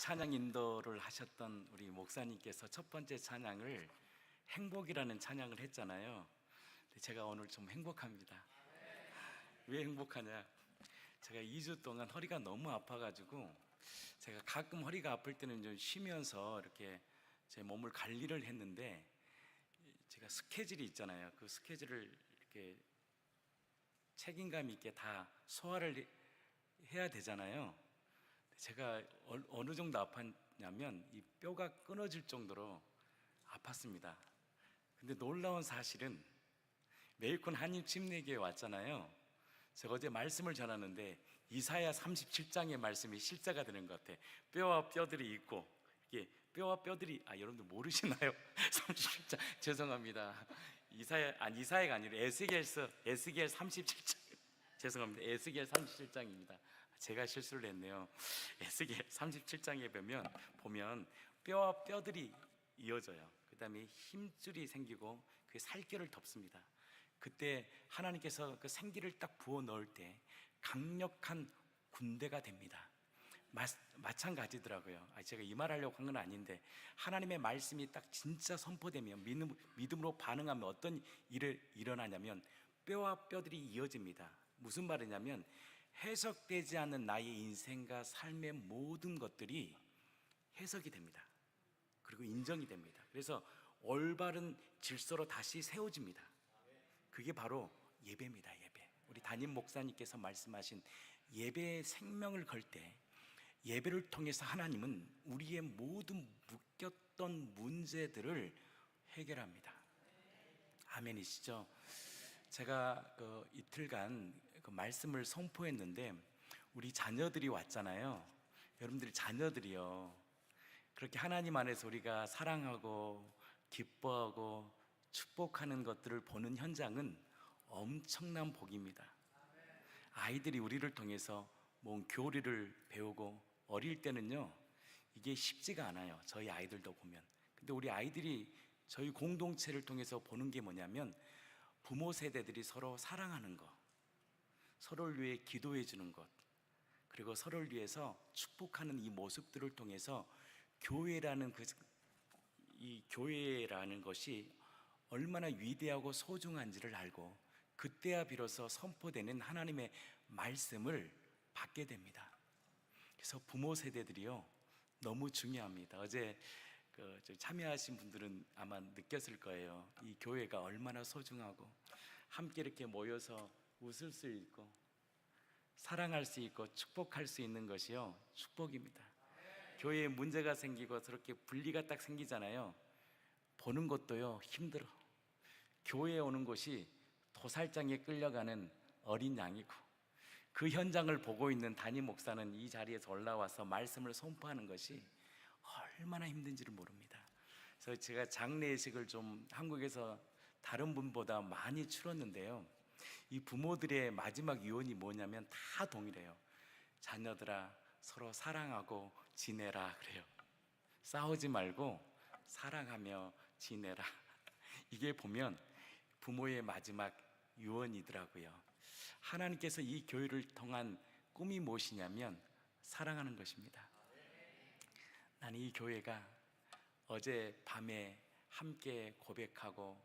찬양 인도를 하셨던 우리 목사님께서 첫 번째 찬양을 행복이라는 찬양을 했잖아요. 근데 제가 오늘 좀 행복합니다. 왜 행복하냐? 제가 2주 동안 허리가 너무 아파가지고 제가 가끔 허리가 아플 때는 좀 쉬면서 이렇게 제 몸을 관리를 했는데, 제가 스케줄이 있잖아요. 그 스케줄을 이렇게 책임감 있게 다 소화를 해야 되잖아요. 제가 어느 정도 아팠냐면 이 뼈가 끊어질 정도로 아팠습니다. 근데 놀라운 사실은 메이콘 한인 침례교회 왔잖아요. 제가 어제 말씀을 전하는데 이사야 37장의 말씀이 실제가 되는 것 같아. 뼈와 뼈들이 있고, 이게 뼈와 뼈들이, 여러분들 모르시나요? 37장 죄송합니다. 이사야가 아니라 에스겔 37장 죄송합니다. 에스겔 37장입니다. 제가 실수를 했네요. 에스겔 37장에 보면 뼈와 뼈들이 이어져요. 그 다음에 힘줄이 생기고 그 살결을 덮습니다. 그때 하나님께서 그 생기를 딱 부어 넣을 때 강력한 군대가 됩니다. 마찬가지더라고요. 제가 이 말 하려고 한 건 아닌데, 하나님의 말씀이 딱 진짜 선포되면 믿음으로 반응하면 어떤 일이 일어나냐면 뼈와 뼈들이 이어집니다. 무슨 말이냐면 해석되지 않는 나의 인생과 삶의 모든 것들이 해석이 됩니다. 그리고 인정이 됩니다. 그래서 올바른 질서로 다시 세워집니다. 그게 바로 예배입니다. 예배. 우리 담임 목사님께서 말씀하신 예배의 생명을 걸 때, 예배를 통해서 하나님은 우리의 모든 묶였던 문제들을 해결합니다. 아멘이시죠? 제가 이틀간 말씀을 선포했는데 우리 자녀들이 왔잖아요. 여러분들이 자녀들이요, 그렇게 하나님 안에서 우리가 사랑하고 기뻐하고 축복하는 것들을 보는 현장은 엄청난 복입니다. 아이들이 우리를 통해서 뭔 교리를 배우고, 어릴 때는요 이게 쉽지가 않아요. 저희 아이들도 보면. 근데 우리 아이들이 저희 공동체를 통해서 보는 게 뭐냐면 부모 세대들이 서로 사랑하는 것, 서로를 위해 기도해 주는 것, 그리고 서로를 위해서 축복하는 이 모습들을 통해서 교회라는 이 교회라는 것이 얼마나 위대하고 소중한지를 알고, 그때야 비로소 선포되는 하나님의 말씀을 받게 됩니다. 그래서 부모 세대들이요 너무 중요합니다. 어제 참여하신 분들은 아마 느꼈을 거예요. 이 교회가 얼마나 소중하고, 함께 이렇게 모여서 웃을 수 있고 사랑할 수 있고 축복할 수 있는 것이요 축복입니다. 교회에 문제가 생기고 저렇게 분리가 딱 생기잖아요. 보는 것도요 힘들어. 교회에 오는 것이 도살장에 끌려가는 어린 양이고, 그 현장을 보고 있는 담임 목사는 이 자리에서 올라와서 말씀을 선포하는 것이 얼마나 힘든지를 모릅니다. 그래서 제가 장례식을 좀 한국에서 다른 분보다 많이 치렀는데요, 이 부모들의 마지막 유언이 뭐냐면 다 동일해요. 자녀들아 서로 사랑하고 지내라 그래요. 싸우지 말고 사랑하며 지내라. 이게 보면 부모의 마지막 유언이더라고요. 하나님께서 이 교회를 통한 꿈이 무엇이냐면 사랑하는 것입니다. 나는 이 교회가 어제 밤에 함께 고백하고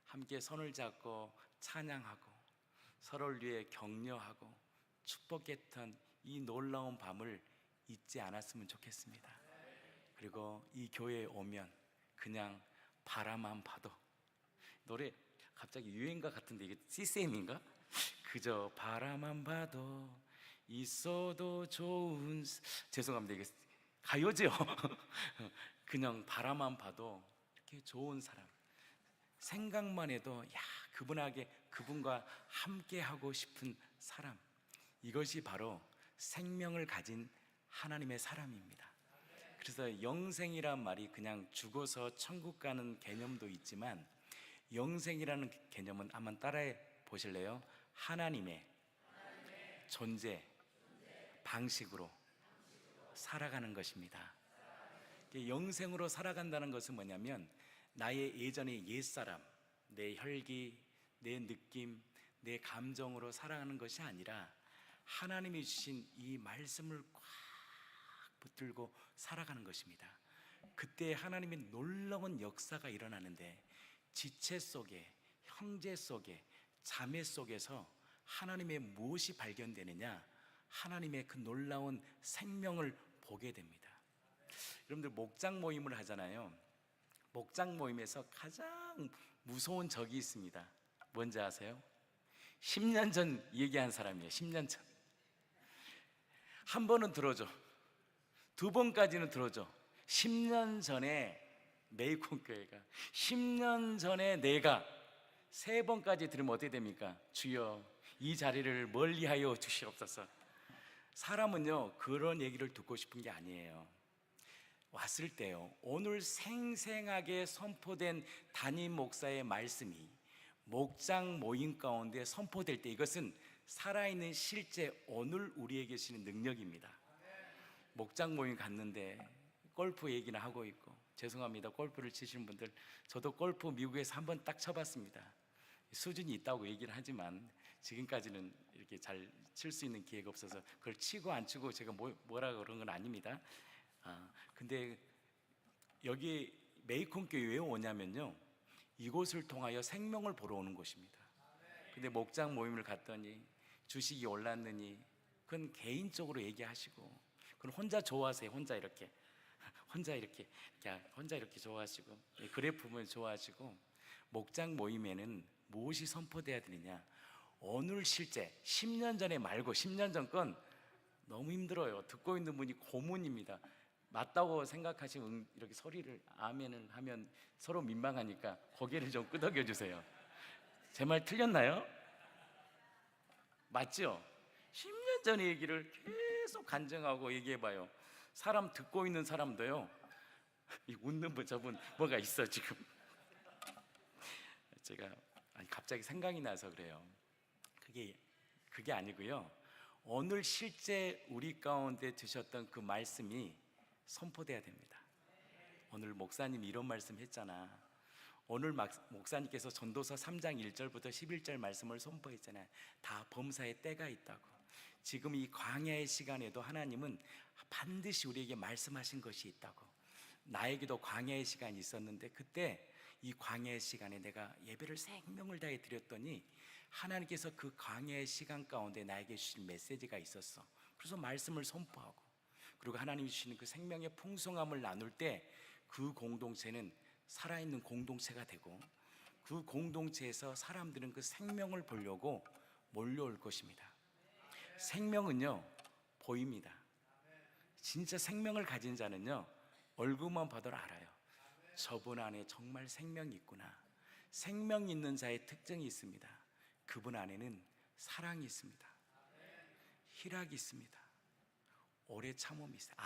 함께 손을 잡고 찬양하고 서로를 위해 격려하고 축복했던 이 놀라운 밤을 잊지 않았으면 좋겠습니다. 그리고 이 교회에 오면 그냥 바라만 봐도, 노래 갑자기 유행가 같은데 이게 CCM인가? 그저 바라만 봐도 있어도 좋은, 죄송합니다, 이게 가요죠. 그냥 바라만 봐도 이렇게 좋은 사람, 생각만 해도 그분과 함께 하고 싶은 사람, 이것이 바로 생명을 가진 하나님의 사람입니다. 그래서 영생이란 말이 그냥 죽어서 천국 가는 개념도 있지만, 영생이라는 개념은 한번 따라해 보실래요? 하나님의 존재 방식으로 살아가는 것입니다. 영생으로 살아간다는 것은 뭐냐면 나의 예전의 옛사람, 내 혈기, 내 느낌, 내 감정으로 살아가는 것이 아니라 하나님이 주신 이 말씀을 꽉 붙들고 살아가는 것입니다. 그때 하나님의 놀라운 역사가 일어나는데, 지체 속에, 형제 속에, 자매 속에서 하나님의 무엇이 발견되느냐? 하나님의 그 놀라운 생명을 보게 됩니다. 여러분들 목장 모임을 하잖아요. 목장 모임에서 가장 무서운 적이 있습니다. 뭔지 아세요? 10년 전 얘기한 사람이에요. 10년 전. 한 번은 들어줘. 두 번까지는 들어줘. 10년 전에 메이콘 교회가, 10년 전에 내가 세 번까지 들으면 어떻게 됩니까? 주여, 이 자리를 멀리하여 주시옵소서. 사람은요, 그런 얘기를 듣고 싶은 게 아니에요. 왔을 때요, 오늘 생생하게 선포된 담임 목사의 말씀이 목장 모임 가운데 선포될 때, 이것은 살아있는 실제 오늘 우리에게 주시는 능력입니다. 목장 모임 갔는데 골프 얘기나 하고 있고, 죄송합니다, 골프를 치시는 분들, 저도 골프 미국에서 한번 딱 쳐봤습니다. 수준이 있다고 얘기를 하지만 지금까지는 이렇게 잘 칠 수 있는 기회가 없어서, 그걸 치고 안 치고 제가 뭐라 그런 건 아닙니다. 근데 여기 메이콘 교회 왜 오냐면요, 이곳을 통하여 생명을 보러 오는 곳입니다. 근데 목장 모임을 갔더니 주식이 올랐느니 그건 개인적으로 얘기하시고, 그건 혼자 좋아하세요. 혼자 이렇게 좋아하시고, 그래프를 좋아하시고. 목장 모임에는 무엇이 선포돼야 되느냐? 오늘 실제 10년 전에 말고 10년 전 건 너무 힘들어요. 듣고 있는 분이 고문입니다. 맞다고 생각하시면 이렇게 소리를 아멘을 하면 서로 민망하니까 고개를 좀 끄덕여 주세요. 제 말 틀렸나요? 맞죠? 10년 전의 얘기를 계속 간증하고 얘기해봐요. 사람 듣고 있는 사람도요, 웃는 분 저분 뭐가 있어 지금. 제가 갑자기 생각이 나서 그래요. 그게 아니고요, 오늘 실제 우리 가운데 드셨던 그 말씀이 선포돼야 됩니다. 오늘 목사님이 이런 말씀 했잖아. 오늘 목사님께서 전도서 3장 1절부터 11절 말씀을 선포했잖아요. 다 범사의 때가 있다고. 지금 이 광야의 시간에도 하나님은 반드시 우리에게 말씀하신 것이 있다고. 나에게도 광야의 시간이 있었는데, 그때 이 광야의 시간에 내가 예배를 생명을 다해 드렸더니 하나님께서 그 광야의 시간 가운데 나에게 주신 메시지가 있었어. 그래서 말씀을 선포하고, 그리고 하나님이 주시는 그 생명의 풍성함을 나눌 때 그 공동체는 살아있는 공동체가 되고, 그 공동체에서 사람들은 그 생명을 보려고 몰려올 것입니다. 생명은요, 보입니다. 진짜 생명을 가진 자는요, 얼굴만 봐도 알아요. 저분 안에 정말 생명이 있구나. 생명 있는 자의 특징이 있습니다. 그분 안에는 사랑이 있습니다. 희락이 있습니다. 오래 참음이 있어요.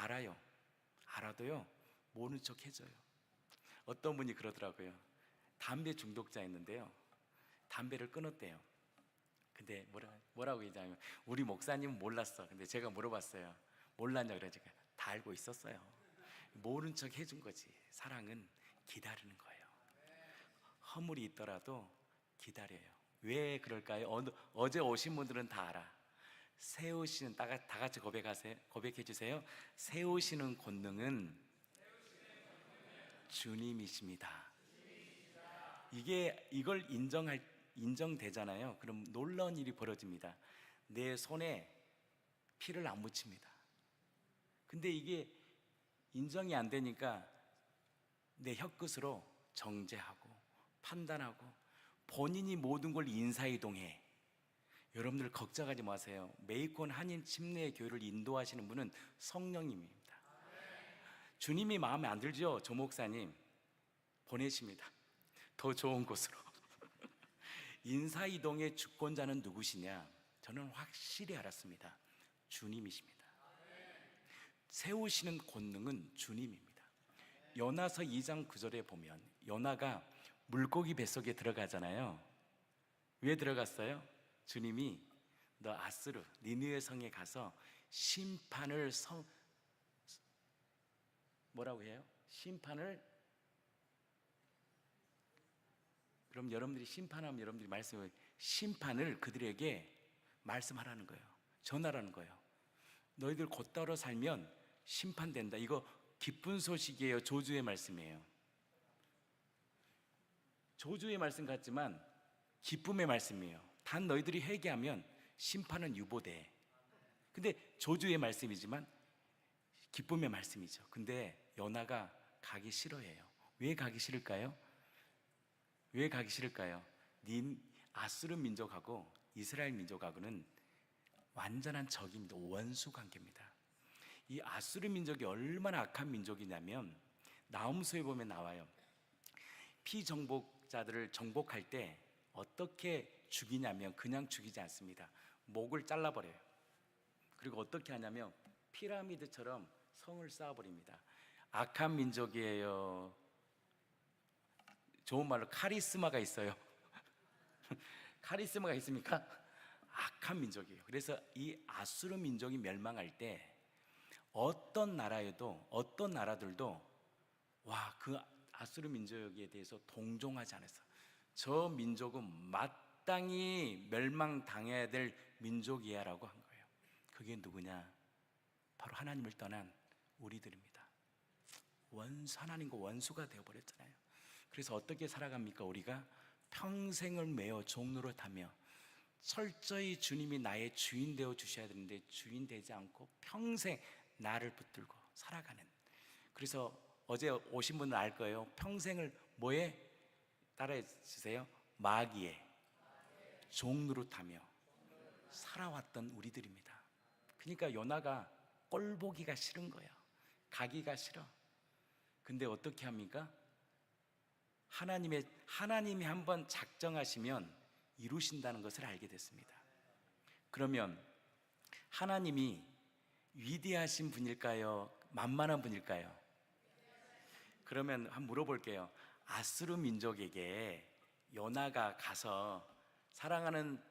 알아도요, 모른 척 해줘요. 어떤 분이 그러더라고요. 담배 중독자였는데요, 담배를 끊었대요. 근데 뭐라고 얘기하냐면, 우리 목사님은 몰랐어. 근데 제가 물어봤어요. 몰랐냐? 그래. 제가 다 알고 있었어요. 모른 척 해준 거지. 사랑은 기다리는 거예요. 허물이 있더라도 기다려요. 왜 그럴까요? 어제 오신 분들은 다 알아. 세우시는, 다 같이 고백해 주세요. 세우시는 권능은 주님이십니다. 이걸 인정되잖아요. 그럼 놀라운 일이 벌어집니다. 내 손에 피를 안 묻힙니다. 근데 이게 인정이 안 되니까 내 혀끝으로 정죄하고 판단하고 본인이 모든 걸 인사이동해. 여러분들 걱정하지 마세요. 메이콘 한인 침례 교회를 인도하시는 분은 성령님입니다. 주님이 마음에 안 들죠? 조 목사님 보내십니다. 더 좋은 곳으로. 인사이동의 주권자는 누구시냐? 저는 확실히 알았습니다. 주님이십니다. 세우시는 권능은 주님입니다. 요나서 2장 9절에 보면 요나가 물고기 뱃속에 들어가잖아요. 왜 들어갔어요? 주님이 너 아스루 니느웨 성에 가서 심판을 뭐라고 해요? 그럼 여러분들이 심판하면 여러분들이 심판을 그들에게 말씀하라는 거예요. 전하라는 거예요. 너희들 곧따로 살면 심판된다. 이거 기쁜 소식이에요? 저주의 말씀이에요? 저주의 말씀 같지만 기쁨의 말씀이에요. 단 너희들이 회개하면 심판은 유보돼. 근데 저주의 말씀이지만 기쁨의 말씀이죠. 근데 요나가 가기 싫어해요. 왜 가기 싫을까요? 왜 가기 싫을까요? 아수르 민족하고 이스라엘 민족하고는 완전한 적입니다. 원수 관계입니다. 이 아수르 민족이 얼마나 악한 민족이냐면 나홈수에 보면 나와요. 피정복자들을 정복할 때 어떻게 죽이냐면 그냥 죽이지 않습니다. 목을 잘라버려요. 그리고 어떻게 하냐면 피라미드처럼 성을 쌓아버립니다. 악한 민족이에요. 좋은 말로 카리스마가 있어요. 카리스마가 있습니까? 악한 민족이에요. 그래서 이 아수르 민족이 멸망할 때 어떤 나라들도 그 아수르 민족에 대해서 동정하지 않았어. 저 민족은 마땅히 멸망당해야 될 민족이야라고 한 거예요. 그게 누구냐? 바로 하나님을 떠난 우리들입니다. 하나님과 원수가 되어버렸잖아요. 그래서 어떻게 살아갑니까? 우리가 평생을 매어 종노릇하며 철저히 주님이 나의 주인 되어 주셔야 되는데 주인 되지 않고 평생 나를 붙들고 살아가는. 그래서 어제 오신 분은 알 거예요. 평생을 뭐에 따라해 주세요. 마귀의 종노릇하며 살아왔던 우리들입니다. 그러니까 요나가 꼴 보기가 싫은 거예요. 가기가 싫어. 근데 어떻게 합니까? 하나님이 한번 작정하시면 이루신다는 것을 알게 됐습니다. 그러면 하나님이 위대하신 분일까요? 만만한 분일까요? 그러면 한번 물어볼게요. 아수르 민족에게 요나가 가서 사랑하는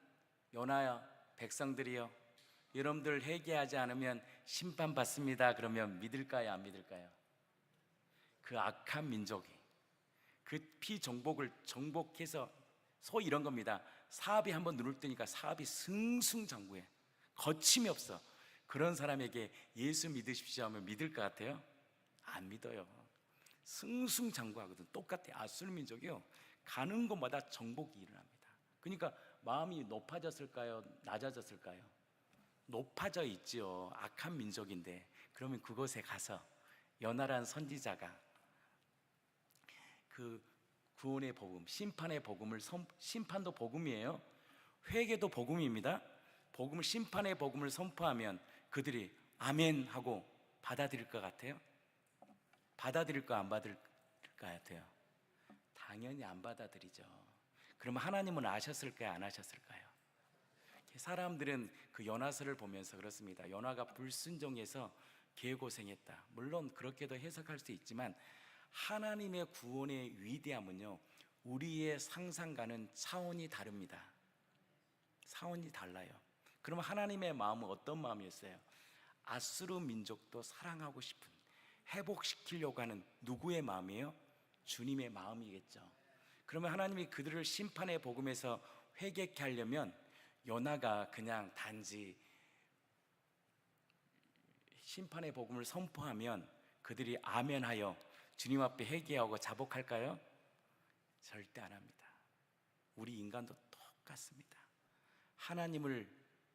요나 백성들이요, 여러분들 회개하지 않으면 심판받습니다. 그러면 믿을까요? 안 믿을까요? 그 악한 민족이 그 피정복을 정복해서 소위 이런 겁니다. 사압이 한번 눈을 뜨니까 사압이 승승장구해. 거침이 없어. 그런 사람에게 예수 믿으십시오 하면 믿을 것 같아요? 안 믿어요. 승승장구하거든. 똑같아요. 아수르 민족이요, 가는 곳마다 정복이 일어납니다. 그러니까 마음이 높아졌을까요? 낮아졌을까요? 높아져 있지요. 악한 민족인데. 그러면 그곳에 가서 요나라는 선지자가 그 구원의 복음, 심판의 복음을 심판도 복음이에요. 회개도 복음입니다. 심판의 복음을 선포하면 그들이 아멘 하고 받아들일 것 같아요? 받아들일까 안 받을 것 같아요? 당연히 안 받아들이죠. 그러면 하나님은 아셨을까요? 안 아셨을까요? 사람들은 그 요나서를 보면서 그렇습니다. 요나가 불순종해서 개고생했다. 물론 그렇게도 해석할 수 있지만 하나님의 구원의 위대함은요, 우리의 상상과는 차원이 다릅니다. 차원이 달라요. 그러면 하나님의 마음은 어떤 마음이었어요? 아수르 민족도 사랑하고 싶은, 회복시키려고 하는 누구의 마음이에요? 주님의 마음이겠죠. 그러면 하나님이 그들을 심판의 복음에서 회개케 하려면 요나가 그냥 단지 심판의 복음을 선포하면 그들이 아멘하여 주님 앞에 회개하고 자복할까요? 절대 안 합니다. 우리 인간도 똑같습니다. 하나님을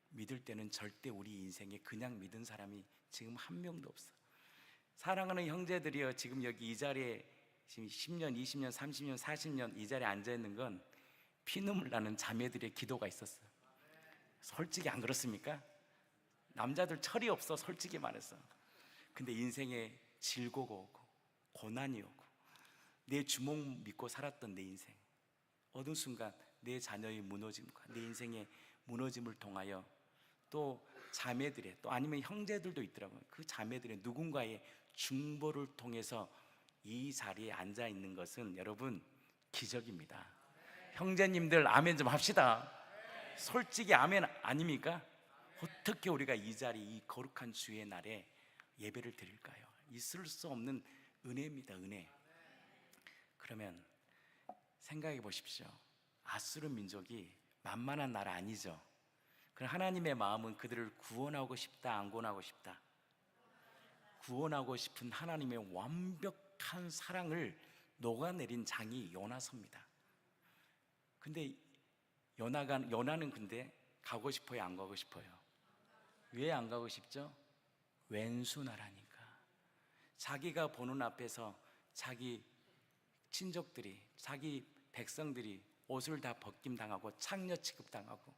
믿을 때는 절대 우리 인생에 그냥 믿은 사람이 지금 한 명도 없어. 사랑하는 형제들이여, 지금 여기 이 자리에 지금 10년, 20년, 30년, 40년 이 자리에 앉아 있는 건 피눈물 나는 자매들의 기도가 있었어요. 솔직히 안 그렇습니까? 남자들 철이 없어, 솔직히 말해서. 근데 인생에 질고가 오고 고난이 오고 내 주먹 믿고 살았던 내 인생, 어느 순간 내 자녀의 무너짐과 내 인생의 무너짐을 통하여 또 자매들의, 또 아니면 형제들도 있더라고요. 그 자매들의 누군가의 중보를 통해서 이 자리에 앉아 있는 것은 여러분 기적입니다. 형제님들 아멘 좀 합시다. 솔직히 아멘 아닙니까? 어떻게 우리가 이 자리, 이 거룩한 주의 날에 예배를 드릴까요? 있을 수 없는 은혜입니다. 은혜. 그러면 생각해 보십시오. 아수르 민족이 만만한 나라 아니죠. 그럼 하나님의 마음은 그들을 구원하고 싶다, 안 구원하고 싶다? 구원하고 싶은 하나님의 완벽한 사랑을 녹아내린 장이 요나서입니다. 근데 요나는 근데 가고 싶어요, 안 가고 싶어요? 왜 안 가고 싶죠? 왼수 나라니까. 자기가 보는 앞에서 자기 친족들이, 자기 백성들이 옷을 다 벗김당하고 창녀 취급당하고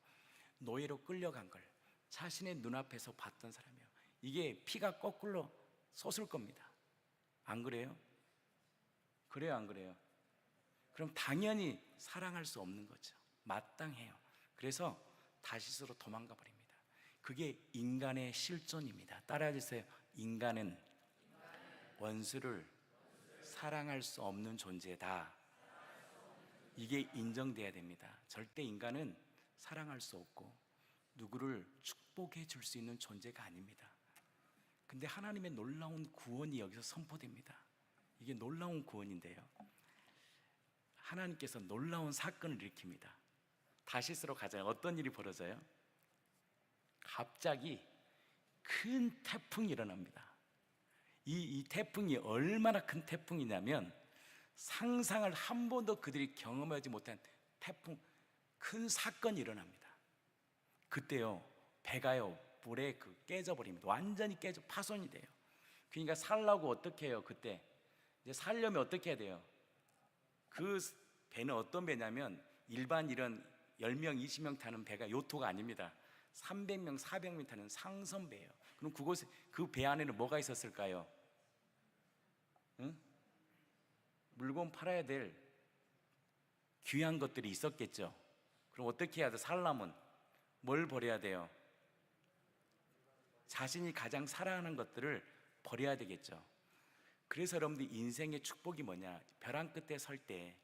노예로 끌려간 걸 자신의 눈앞에서 봤던 사람이에요. 이게 피가 거꾸로 솟을 겁니다. 안 그래요? 그래요, 안 그래요? 그럼 당연히 사랑할 수 없는 거죠. 마땅해요. 그래서 다시스로 도망가 버립니다. 그게 인간의 실존입니다. 따라해주세요. 인간은 원수를 사랑할 수 없는 존재다. 이게 인정돼야 됩니다. 절대 인간은 사랑할 수 없고 누구를 축복해 줄 수 있는 존재가 아닙니다. 근데 하나님의 놀라운 구원이 여기서 선포됩니다. 이게 놀라운 구원인데요, 하나님께서 놀라운 사건을 일으킵니다. 다시스로 가자요. 어떤 일이 벌어져요? 갑자기 큰 태풍이 일어납니다. 이 태풍이 얼마나 큰 태풍이냐면 상상을 한 번도 그들이 경험하지 못한 태풍, 큰 사건이 일어납니다. 그때요, 배가요 물에 깨져버립니다. 완전히 깨져 파손이 돼요. 그러니까 살려고 어떻게 해요? 그때 이제 살려면 어떻게 해야 돼요? 그 배는 어떤 배냐면 일반 이런 10명, 20명 타는 배가 요트가 아닙니다. 300명, 400명 타는 상선배예요. 그럼 그곳에 그 배 안에는 뭐가 있었을까요? 응? 물건 팔아야 될 귀한 것들이 있었겠죠. 그럼 어떻게 해야 돼? 살려면 뭘 버려야 돼요? 자신이 가장 사랑하는 것들을 버려야 되겠죠. 그래서 여러분들 인생의 축복이 뭐냐? 벼랑 끝에 설 때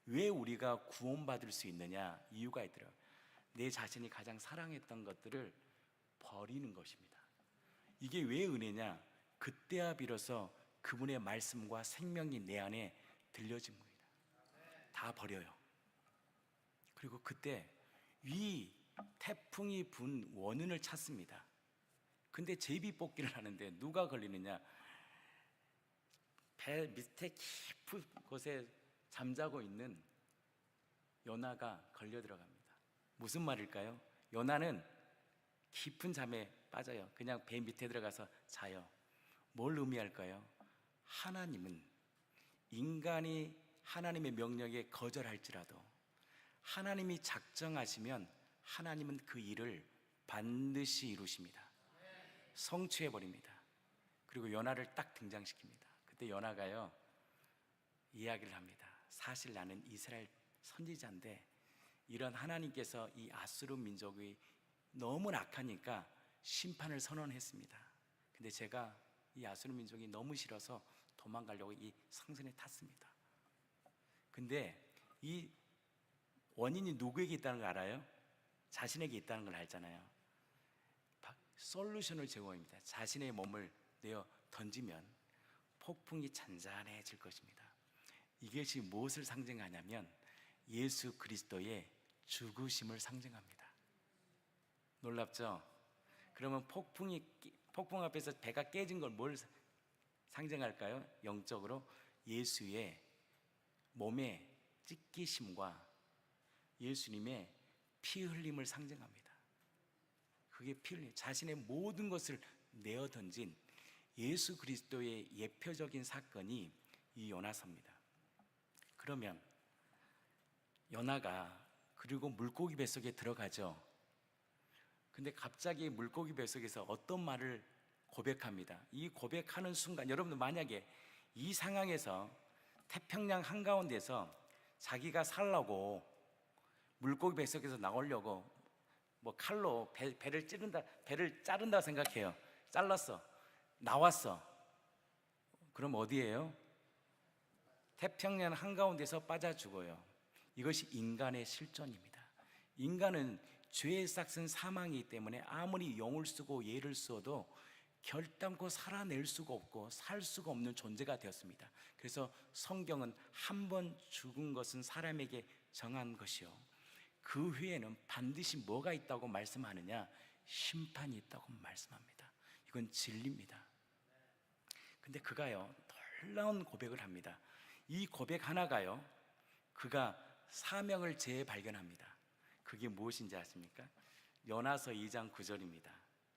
왜 우리가 구원받을 수 있느냐? 이유가 있더라고요. 내 자신이 가장 사랑했던 것들을 버리는 것입니다. 이게 왜 은혜냐? 그때야 비로소 그분의 말씀과 생명이 내 안에 들려진 겁니다. 다 버려요. 그리고 그때 위 태풍이 분 원인을 찾습니다. 근데 제비뽑기를 하는데 누가 걸리느냐? 배 밑에 깊은 곳에 잠자고 있는 요나가 걸려 들어갑니다. 무슨 말일까요? 요나는 깊은 잠에 빠져요. 그냥 배 밑에 들어가서 자요. 뭘 의미할까요? 하나님은 인간이 하나님의 명령에 거절할지라도 하나님이 작정하시면 하나님은 그 일을 반드시 이루십니다. 성취해버립니다. 그리고 요나를 딱 등장시킵니다. 그때 요나가요 이야기를 합니다. 사실 나는 이스라엘 선지자인데 이런 하나님께서 이 아수르 민족이 너무 악하니까 심판을 선언했습니다. 근데 제가 이 아수르 민족이 너무 싫어서 도망가려고 이 상선에 탔습니다. 근데 이 원인이 누구에게 있다는 걸 알아요? 자신에게 있다는 걸 알잖아요. 솔루션을 제공합니다. 자신의 몸을 내어 던지면 폭풍이 잔잔해질 것입니다. 이것이 무엇을 상징하냐면 예수 그리스도의 죽으심을 상징합니다. 놀랍죠? 그러면 폭풍 앞에서 배가 깨진 걸 뭘 상징할까요? 영적으로 예수의 몸의 찢기심과 예수님의 피 흘림을 상징합니다. 그게 피 흘림, 자신의 모든 것을 내어 던진 예수 그리스도의 예표적인 사건이 이 요나서입니다. 그러면 요나가 그리고 물고기 뱃속에 들어가죠. 근데 갑자기 물고기 뱃속에서 어떤 말을 고백합니다. 이 고백하는 순간 여러분들 만약에 이 상황에서 태평양 한가운데서 자기가 살라고 물고기 뱃속에서 나오려고 뭐 칼로 배를 자른다 생각해요. 잘랐어. 나왔어. 그럼 어디예요? 태평양 한가운데서 빠져 죽어요. 이것이 인간의 실존입니다. 인간은 죄의 싹은 사망이기 때문에 아무리 영을 쓰고 예를 써도 결단코 살아낼 수가 없고 살 수가 없는 존재가 되었습니다. 그래서 성경은 한 번 죽은 것은 사람에게 정한 것이요 그 후에는 반드시 뭐가 있다고 말씀하느냐? 심판이 있다고 말씀합니다. 이건 진리입니다. 근데 그가요, 놀라운 고백을 합니다. 이 고백 하나가요, 그가 사명을 재발견합니다. 그게 무엇인지 아십니까? 요나서 2장 9절입니다.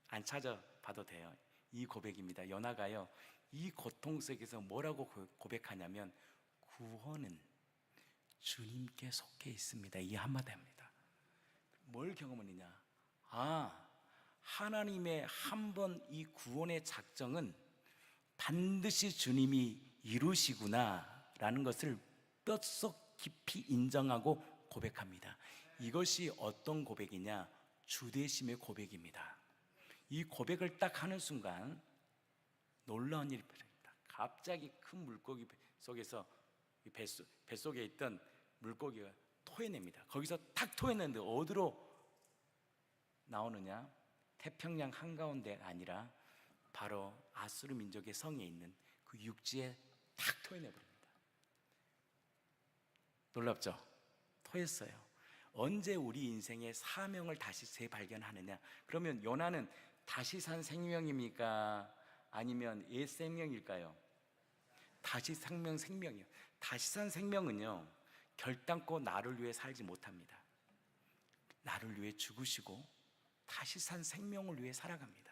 안 찾아봐도 돼요. 이 고백입니다. 요나가요, 이 고통 속에서 뭐라고 고백하냐면 구원은 주님께 속해 있습니다. 이 한마디 합니다. 뭘 경험하느냐? 하나님의 한 번 이 구원의 작정은 반드시 주님이 이루시구나 라는 것을 뼛속 깊이 인정하고 고백합니다. 이것이 어떤 고백이냐? 주되심의 고백입니다. 이 고백을 딱 하는 순간 놀라운 일이 벌어집니다. 갑자기 큰 물고기 속에서 뱃속에 있던 물고기가 토해냅니다. 거기서 탁 토해냈는데 어디로 나오느냐? 태평양 한가운데 아니라 바로 아수르 민족의 성에 있는 그 육지에 탁 토해내버립니다. 놀랍죠? 토했어요. 언제 우리 인생의 사명을 다시 재발견하느냐? 그러면 요나는 다시 산 생명입니까? 아니면 옛 생명일까요? 다시 생명이요. 다시 산 생명은요, 결단코 나를 위해 살지 못합니다. 나를 위해 죽으시고 다시 산 생명을 위해 살아갑니다.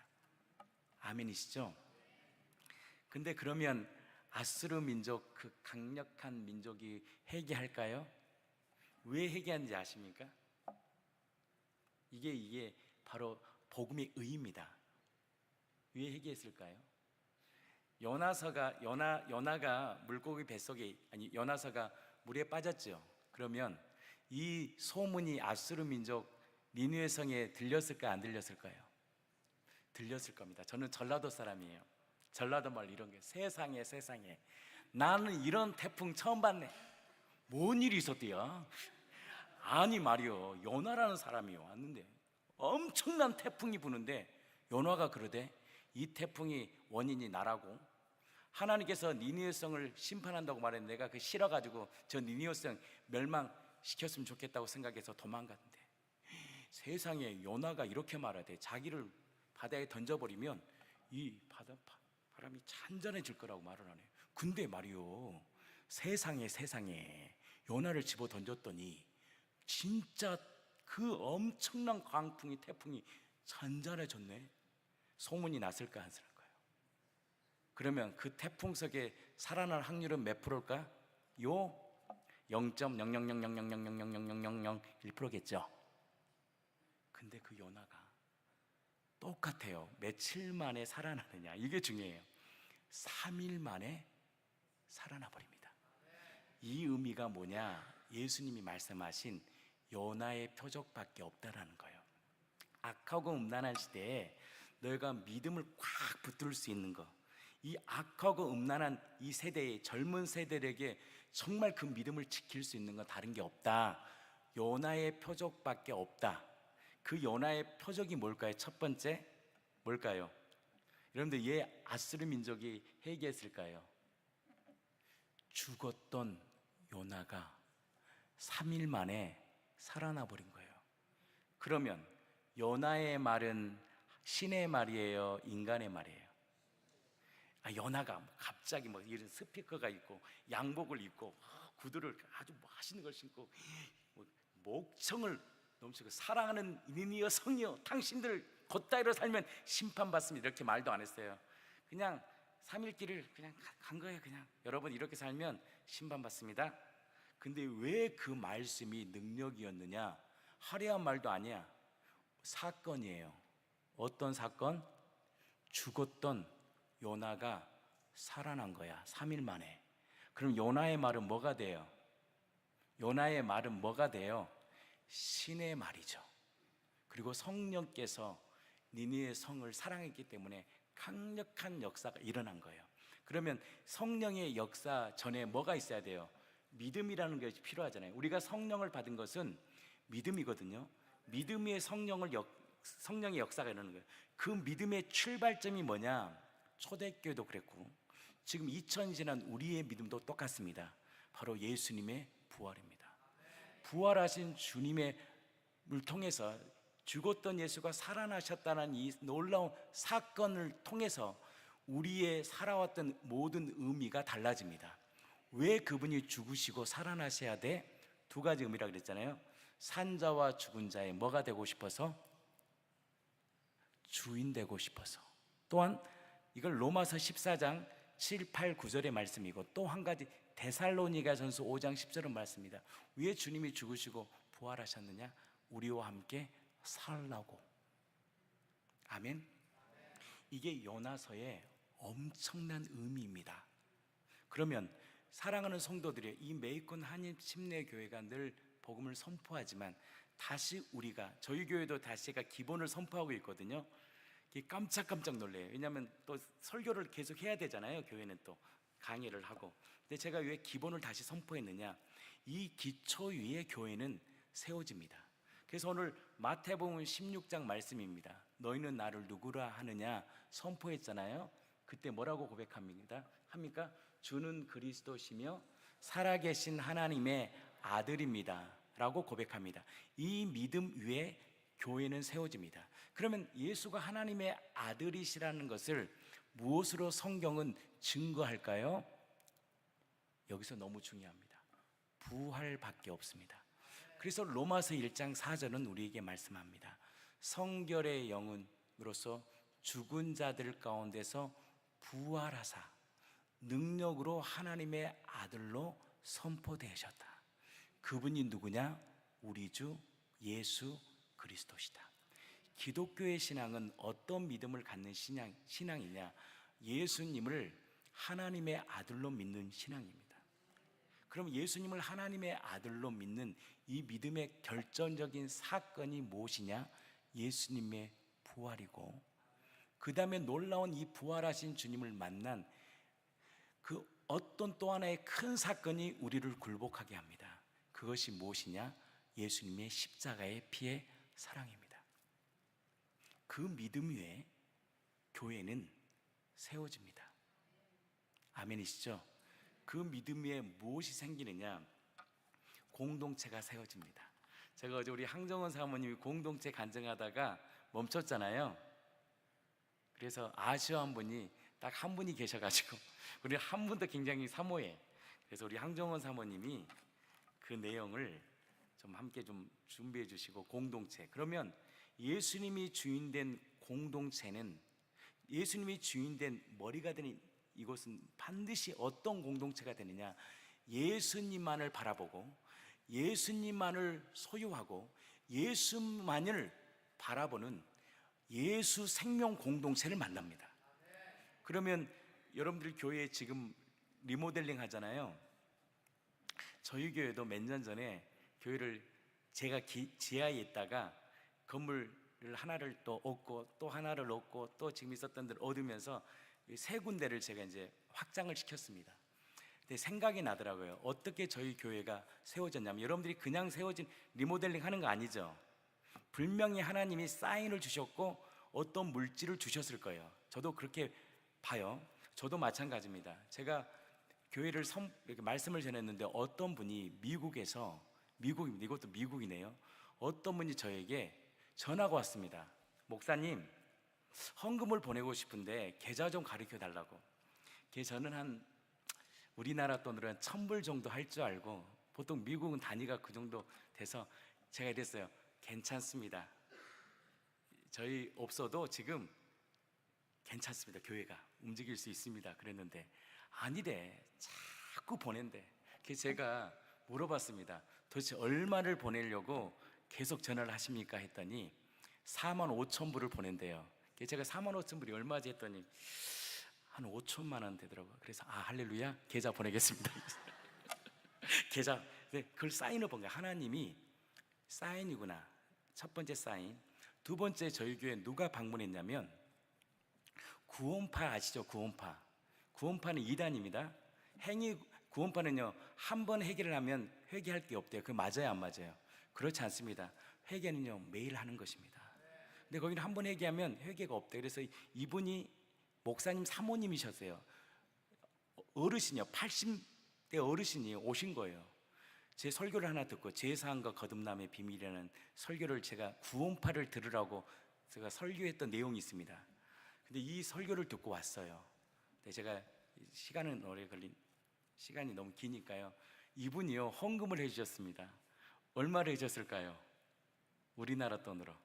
아멘이시죠? 근데 그러면 아수르 민족, 그 강력한 민족이 회개할까요? 왜 회개하는지 아십니까? 이게 바로 복음의 의입니다. 왜 회개했을까요? 요나가 물고기 뱃속에, 요나서가 물에 빠졌죠. 그러면 이 소문이 아수르 민족 니느웨 성에 들렸을까요? 안 들렸을까요? 들렸을 겁니다. 저는 전라도 사람이에요. 전라도 말 이런 게 세상에 나는 이런 태풍 처음 봤네. 뭔 일이 있었대요? 아니 말이요, 요나라는 사람이 왔는데 엄청난 태풍이 부는데 요나가 그러대, 이 태풍이 원인이 나라고 하나님께서 니느웨 성을 심판한다고 말했는데 내가 그 싫어가지고 저 니느웨 성 멸망시켰으면 좋겠다고 생각해서 도망갔는데, 세상에 요나가 이렇게 말하대. 자기를 바다에 던져버리면 이 바람이 잔잔해질 거라고 말을 하네. 근데 말이요, 세상에 요나를 집어 던졌더니 진짜 그 엄청난 광풍이, 태풍이 잔잔해졌네. 소문이 났을까 안 났을까요? 그러면 그 태풍 속에 살아날 확률은 몇 프로일까? 요 0.00000000001%겠죠. 근데 그 요나가 똑같아요. 며칠 만에 살아나느냐, 이게 중요해요. 3일 만에 살아나 버립니다. 이 의미가 뭐냐? 예수님이 말씀하신 요나의 표적밖에 없다라는 거예요. 악하고 음란한 시대에 너희가 믿음을 꽉 붙들 수 있는 거, 이 악하고 음란한 이 세대의 젊은 세대에게 정말 그 믿음을 지킬 수 있는 건 다른 게 없다. 요나의 표적밖에 없다. 그 요나의 표적이 뭘까요? 첫 번째 뭘까요? 여러분들, 왜 아수르 민족이 회개했을까요? 죽었던 요나가 3일 만에 살아나 버린 거예요. 그러면 요나의 말은 신의 말이에요? 인간의 말이에요? 요나가 갑자기 이런 스피커가 있고 양복을 입고 구두를 아주 맛있는 걸 신고 목청을 넘치고 사랑하는 니느웨 성이여 당신들 곧다이로 살면 심판받습니다, 이렇게 말도 안 했어요. 그냥 3일 길을 그냥 간 거예요. 그냥 여러분 이렇게 살면 심판받습니다. 근데 왜 그 말씀이 능력이었느냐? 화려한 말도 아니야. 사건이에요. 어떤 사건? 죽었던 요나가 살아난 거야, 3일 만에. 그럼 요나의 말은 뭐가 돼요? 요나의 말은 뭐가 돼요? 신의 말이죠. 그리고 성령께서 니느웨 성을 사랑했기 때문에 강력한 역사가 일어난 거예요. 그러면 성령의 역사 전에 뭐가 있어야 돼요? 믿음이라는 것이 필요하잖아요. 우리가 성령을 받은 것은 믿음이거든요. 믿음의 성령의 역사가 일어나는 거예요. 그 믿음의 출발점이 뭐냐? 초대교회도 그랬고 지금 2000년 지난 우리의 믿음도 똑같습니다. 바로 예수님의 부활입니다. 부활하신 주님의 을 통해서 죽었던 예수가 살아나셨다는 이 놀라운 사건을 통해서 우리의 살아왔던 모든 의미가 달라집니다. 왜 그분이 죽으시고 살아나셔야 돼? 두 가지 의미라 그랬잖아요. 산자와 죽은 자의 뭐가 되고 싶어서? 주인 되고 싶어서. 또한 이걸 로마서 14장 7, 8, 9절의 말씀이고, 또 한 가지 데살로니가전서 5장 10절의 말씀입니다. 왜 주님이 죽으시고 부활하셨느냐? 우리와 함께 살라고. 아멘. 이게 요나서의 엄청난 의미입니다. 그러면 사랑하는 성도들이, 이 메이콘 한인 침례교회가 늘 복음을 선포하지만 다시 우리가, 저희 교회도 다시 제가 기본을 선포하고 있거든요. 깜짝깜짝 놀래요. 왜냐하면 또 설교를 계속 해야 되잖아요. 교회는 또 강의를 하고. 근데 제가 왜 기본을 다시 선포했느냐? 이 기초 위에 교회는 세워집니다. 그래서 오늘 마태복음 16장 말씀입니다. 너희는 나를 누구라 하느냐 선포했잖아요. 그때 뭐라고 고백합니까? 주는 그리스도시며 살아계신 하나님의 아들입니다 라고 고백합니다. 이 믿음 위에 교회는 세워집니다. 그러면 예수가 하나님의 아들이시라는 것을 무엇으로 성경은 증거할까요? 여기서 너무 중요합니다. 부활밖에 없습니다. 그래서 로마서 1장 4절은 우리에게 말씀합니다. 성결의 영으로서 죽은 자들 가운데서 부활하사 능력으로 하나님의 아들로 선포되셨다. 그분이 누구냐? 우리 주 예수 그리스도시다. 기독교의 신앙은 어떤 믿음을 갖는 신앙이냐? 예수님을 하나님의 아들로 믿는 신앙입니다. 그럼 예수님을 하나님의 아들로 믿는 이 믿음의 결정적인 사건이 무엇이냐? 예수님의 부활이고, 그 다음에 놀라운 이 부활하신 주님을 만난 그 어떤 또 하나의 큰 사건이 우리를 굴복하게 합니다. 그것이 무엇이냐? 예수님의 십자가의 피의 사랑입니다. 그 믿음 위에 교회는 세워집니다. 아멘이시죠? 그 믿음 위에 무엇이 생기느냐? 공동체가 세워집니다. 제가 어제 우리 항정원 사모님이 공동체 간증하다가 멈췄잖아요. 그래서 아쉬워한 분이 딱 한 분이 계셔가지고, 우리 한 분도 굉장히 사모해. 그래서 우리 항정원 사모님이 그 내용을 좀 함께 좀 준비해 주시고, 공동체. 그러면 예수님이 주인된 공동체는, 예수님이 주인된 머리가 되는 이곳은 반드시 어떤 공동체가 되느냐? 예수님만을 바라보고 예수님만을 소유하고 예수만을 바라보는 예수 생명 공동체를 만납니다. 그러면 여러분들 교회에 지금 리모델링 하잖아요. 저희 교회도 몇 년 전에 교회를 제가 지하에 있다가 건물을 하나를 또 얻고 또 하나를 얻고 또 지금 있었던 데를 얻으면서 세 군데를 제가 이제 확장을 시켰습니다. 근데 생각이 나더라고요. 어떻게 저희 교회가 세워졌냐면, 여러분들이 그냥 세워진 리모델링 하는 거 아니죠? 분명히 하나님이 사인을 주셨고 어떤 물질을 주셨을 거예요. 저도 그렇게 봐요. 저도 마찬가지입니다. 제가 교회를 이렇게 말씀을 전했는데 어떤 분이 미국에서, 미국입니다. 이것도 미국이네요. 어떤 분이 저에게 전화가 왔습니다. 목사님, 헌금을 보내고 싶은데 계좌 좀 가르쳐 달라고. 저는 한 우리나라 돈으로 한 1,000불 정도 할 줄 알고, 보통 미국은 단위가 그 정도 돼서 제가 이랬어요. 괜찮습니다. 저희 없어도 지금 괜찮습니다. 교회가 움직일 수 있습니다. 그랬는데 아니래. 자꾸 보낸대. 그래서 제가 물어봤습니다. 도대체 얼마를 보내려고 계속 전화를 하십니까? 했더니 45,000불을 보낸대요. 그래서 제가 45,000불이 얼마지 했더니 한 5천만 원 되더라고요. 그래서 할렐루야, 계좌 보내겠습니다. 계좌, 그걸 사인을 본 거예요. 하나님이 사인이구나. 첫 번째 사인. 두 번째, 저희 교회 누가 방문했냐면 구원파 아시죠? 구원파는 이단입니다. 구원파는요, 한 번 회개를 하면 회개할 게 없대요. 그거 맞아요, 안 맞아요? 그렇지 않습니다. 회개는요, 매일 하는 것입니다. 근데 거기는 한 번 회개하면 회개가 없대요. 그래서 이분이 목사님 사모님이셨어요. 어르신이요, 80대 어르신이 오신 거예요. 제 설교를 하나 듣고, 제사함과 거듭남의 비밀이라는 설교를 제가 구원파를 들으라고 제가 설교했던 내용이 있습니다. 근데 이 설교를 듣고 왔어요. 네, 제가 시간은 시간이 너무 기니까요. 이분이요 헌금을 해주셨습니다. 얼마를 해줬을까요? 우리나라 돈으로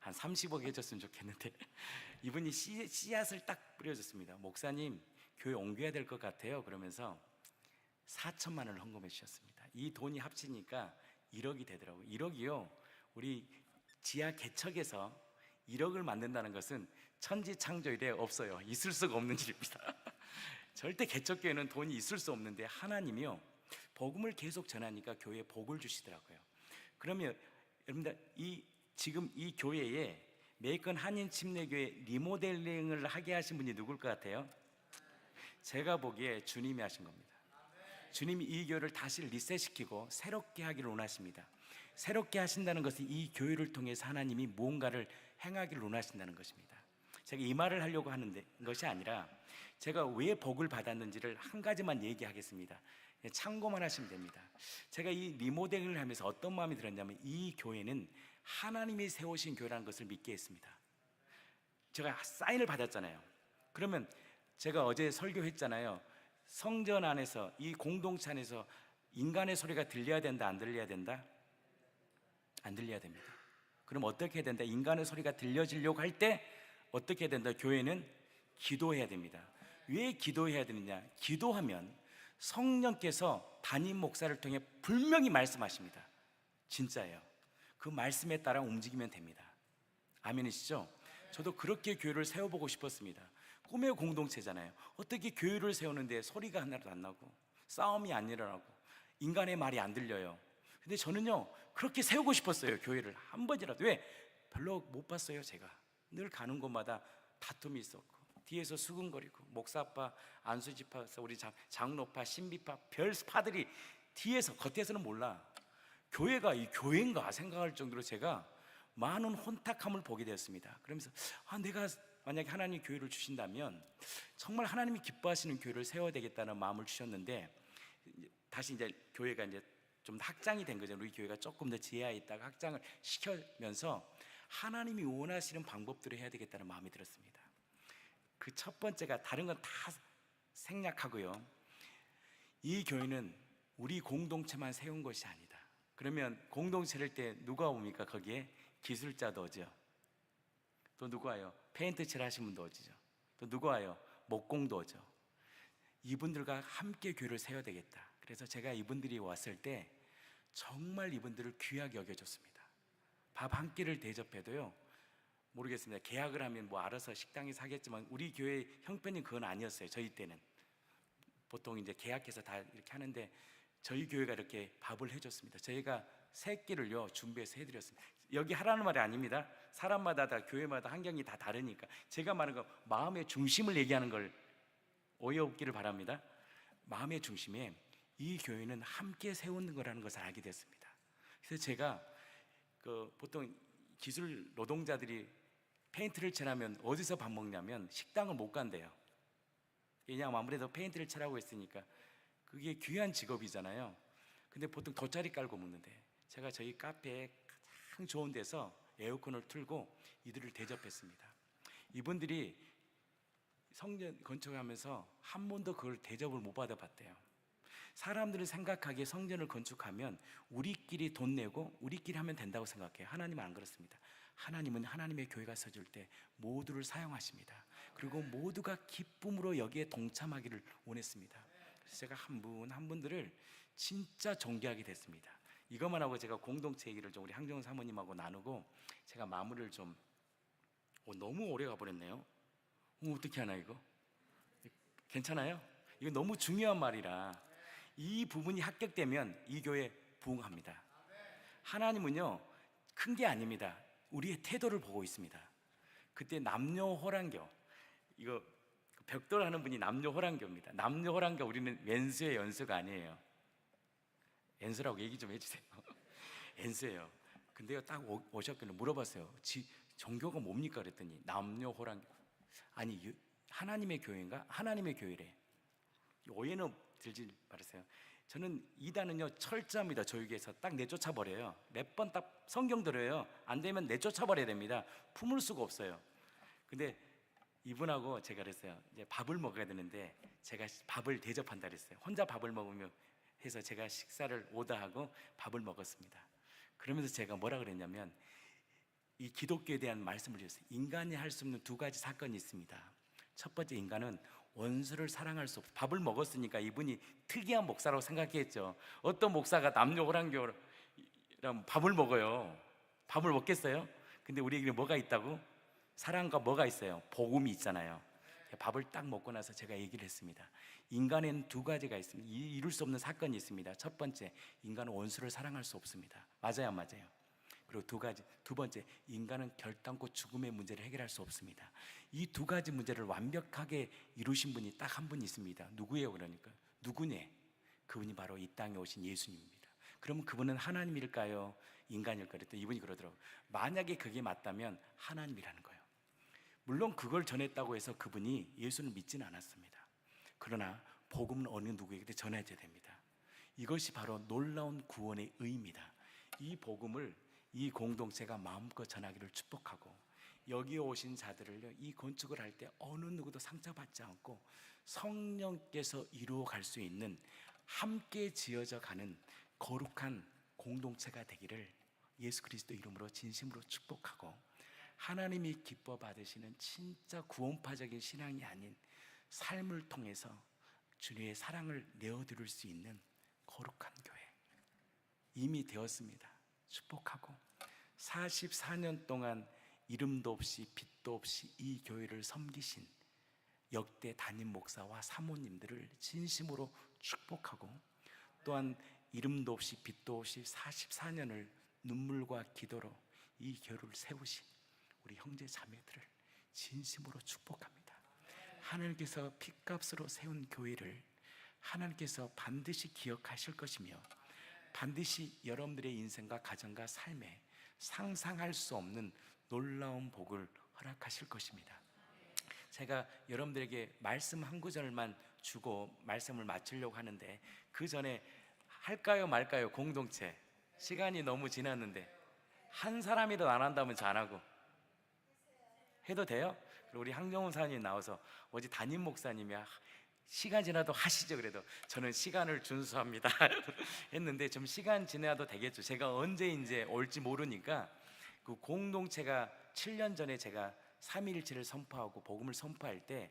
한 30억 해줬으면 좋겠는데 이분이 씨앗을 딱 뿌려줬습니다. 목사님 교회 옮겨야 될 것 같아요. 그러면서 4천만 원을 헌금해 주셨습니다. 이 돈이 합치니까 1억이 되더라고요. 1억이요 우리 지하 개척에서 1억을 만든다는 것은 천지창조 이래 없어요. 있을 수가 없는 일입니다. 절대 개척교회는 돈이 있을 수 없는데 하나님이요 복음을 계속 전하니까 교회에 복을 주시더라고요. 그러면 여러분들 지금 이 교회에 메이컨 한인 침례교회 리모델링을 하게 하신 분이 누굴 것 같아요? 제가 보기에 주님이 하신 겁니다. 주님이 이 교회를 다시 리셋시키고 새롭게 하기를 원하십니다. 새롭게 하신다는 것은 이 교회를 통해서 하나님이 무언가를 행하기를 원하신다는 것입니다. 제가 이 말을 하려고 하는 것이 아니라 제가 왜 복을 받았는지를 한 가지만 얘기하겠습니다. 참고만 하시면 됩니다. 제가 이 리모델링을 하면서 어떤 마음이 들었냐면 이 교회는 하나님이 세우신 교회라는 것을 믿게 했습니다. 제가 사인을 받았잖아요. 그러면 제가 어제 설교했잖아요. 성전 안에서 이 공동체 안에서 인간의 소리가 들려야 된다, 안 들려야 된다? 안 들려야 됩니다. 그럼 어떻게 해야 된다? 인간의 소리가 들려지려고 할 때 어떻게 해야 된다? 교회는 기도해야 됩니다. 왜 기도해야 되느냐? 기도하면 성령께서 담임 목사를 통해 분명히 말씀하십니다. 진짜예요. 그 말씀에 따라 움직이면 됩니다. 아멘이시죠? 저도 그렇게 교회를 세워보고 싶었습니다. 꿈의 공동체잖아요. 어떻게 교회를 세우는데 소리가 하나도 안 나고 싸움이 안 일어나고 인간의 말이 안 들려요. 근데 저는요 그렇게 세우고 싶었어요. 교회를 한 번이라도. 왜? 별로 못 봤어요. 제가 늘 가는 곳마다 다툼이 있었고 뒤에서 수근거리고 목사파, 안수지파, 우리 장로파, 신비파 별 파들이 뒤에서 겉에서는 몰라. 교회가 이 교회인가 생각할 정도로 제가 많은 혼탁함을 보게 되었습니다. 그러면서 내가 만약에 하나님 교회를 주신다면 정말 하나님이 기뻐하시는 교회를 세워야 되겠다는 마음을 주셨는데 다시 이제 교회가 이제 좀 확장이 된 거죠. 우리 교회가 조금 더 지하에 있다가 확장을 시켜면서 하나님이 원하시는 방법들을 해야 되겠다는 마음이 들었습니다. 그 첫 번째가 다른 건 다 생략하고요. 이 교회는 우리 공동체만 세운 것이 아니다. 그러면 공동체를 때 누가 옵니까? 거기에 기술자도 오죠. 또 누구 와요? 페인트 칠 하신 분도 오죠. 또 누구 와요? 목공도 오죠. 이분들과 함께 교회를 세워야 되겠다. 그래서 제가 이분들이 왔을 때 정말 이분들을 귀하게 여겨줬습니다. 밥 한 끼를 대접해도요 모르겠습니다. 계약을 하면 뭐 알아서 식당에서 하겠지만 우리 교회 형편이 그건 아니었어요. 저희 때는 보통 이제 계약해서 다 이렇게 하는데 저희 교회가 이렇게 밥을 해줬습니다. 저희가 세 끼를요 준비해서 해드렸습니다. 여기 하라는 말이 아닙니다. 사람마다 다 교회마다 환경이 다 다르니까 제가 말하는 거 마음의 중심을 얘기하는 걸 오해 없기를 바랍니다. 마음의 중심에 이 교회는 함께 세우는 거라는 것을 알게 됐습니다. 그래서 제가 보통 기술 노동자들이 페인트를 칠하면 어디서 밥 먹냐면 식당을 못 간대요. 왜냐하면 아무래도 페인트를 칠하고 있으니까 그게 귀한 직업이잖아요. 근데 보통 돗자리 깔고 먹는데 제가 저희 카페에 가장 좋은 데서 에어컨을 틀고 이들을 대접했습니다. 이분들이 성전 건축하면서 한 번도 그걸 대접을 못 받아봤대요. 사람들은 생각하기에 성전을 건축하면 우리끼리 돈 내고 우리끼리 하면 된다고 생각해요. 하나님은 안 그렇습니다. 하나님은 하나님의 교회가 서줄 때 모두를 사용하십니다. 그리고 모두가 기쁨으로 여기에 동참하기를 원했습니다. 그래서 제가 한 분 한 분들을 진짜 존경하게 됐습니다. 이것만 하고 제가 공동체 얘기를 좀 우리 항정 사모님하고 나누고 제가 마무리를 좀 너무 오래 가버렸네요. 어떻게 하나 이거? 괜찮아요? 이거 너무 중요한 말이라 이 부분이 합격되면 이 교회 부흥합니다. 하나님은요 큰 게 아닙니다. 우리의 태도를 보고 있습니다. 그때 남녀호랑교 이거 벽돌 하는 분이 남녀호랑교입니다. 남녀호랑교 우리는 왼수의 연수가 아니에요. 연수라고 얘기 좀 해주세요. 연수예요. 근데요 딱 오셨길래 물어봤어요. 종교가 뭡니까? 그랬더니 남녀호랑교. 아니 하나님의 교회인가? 하나님의 교회래. 오해는 들지 말으세요. 저는 이단은요 철저합니다. 교육에서 딱 내쫓아 버려요. 몇 번 딱 성경 들어요. 안 되면 내쫓아 버려야 됩니다. 품을 수가 없어요. 근데 이분하고 제가 그랬어요. 이제 밥을 먹어야 되는데 제가 밥을 대접한다 그랬어요. 혼자 밥을 먹으며 해서 제가 식사를 오더하고 밥을 먹었습니다. 그러면서 제가 뭐라 그랬냐면 이 기독교에 대한 말씀을 주셨어요. 인간이 할 수 없는 두 가지 사건이 있습니다. 첫 번째, 인간은 원수를 사랑할 수 없어. 밥을 먹었으니까 이분이 특이한 목사라고 생각했죠. 어떤 목사가 남녀호랑교랑 밥을 먹어요? 밥을 먹겠어요? 근데 우리에게 뭐가 있다고? 사랑과 뭐가 있어요? 복음이 있잖아요. 밥을 딱 먹고 나서 제가 얘기를 했습니다. 인간에는 두 가지가 있습니다. 이룰 수 없는 사건이 있습니다. 첫 번째, 인간은 원수를 사랑할 수 없습니다. 맞아요, 안 맞아요? 그리고 두 번째, 인간은 결단코 죽음의 문제를 해결할 수 없습니다. 이 두 가지 문제를 완벽하게 이루신 분이 딱 한 분 있습니다. 누구예요? 그러니까 누구냐? 그분이 바로 이 땅에 오신 예수님입니다. 그러면 그분은 하나님일까요? 인간일까요? 그랬더니 이분이 그러더라고요. 만약에 그게 맞다면 하나님이라는 거예요. 물론 그걸 전했다고 해서 그분이 예수를 믿지는 않았습니다. 그러나 복음은 어느 누구에게도 전해져야 됩니다. 이것이 바로 놀라운 구원의 의미입니다. 이 복음을 이 공동체가 마음껏 전하기를 축복하고, 여기에 오신 자들을 이 건축을 할 때 어느 누구도 상처받지 않고 성령께서 이루어 갈 수 있는, 함께 지어져 가는 거룩한 공동체가 되기를 예수 그리스도 이름으로 진심으로 축복하고, 하나님이 기뻐 받으시는 진짜 구원파적인 신앙이 아닌 삶을 통해서 주님의 사랑을 내어드릴 수 있는 거룩한 교회 이미 되었습니다. 축복하고, 44년 동안 이름도 없이 빛도 없이 이 교회를 섬기신 역대 담임 목사와 사모님들을 진심으로 축복하고, 또한 이름도 없이 빛도 없이 44년을 눈물과 기도로 이 교회를 세우신 우리 형제 자매들을 진심으로 축복합니다. 하나님께서 핏값으로 세운 교회를 하나님께서 반드시 기억하실 것이며, 반드시 여러분들의 인생과 가정과 삶에 상상할 수 없는 놀라운 복을 허락하실 것입니다. 제가 여러분들에게 말씀 한 구절만 주고 말씀을 마치려고 하는데, 그 전에 할까요 말까요? 공동체 시간이 너무 지났는데 한 사람이라도 안 한다면 잘하고 해도 돼요? 그리고 우리 황정훈 사장님 나와서 어제 담임 목사님이 시간 지나도 하시죠. 그래도 저는 시간을 준수합니다 했는데 좀 시간 지나도 되겠죠. 제가 언제 이제 올지 모르니까 그 공동체가 7년 전에 제가 삼위일체를 선포하고 복음을 선포할 때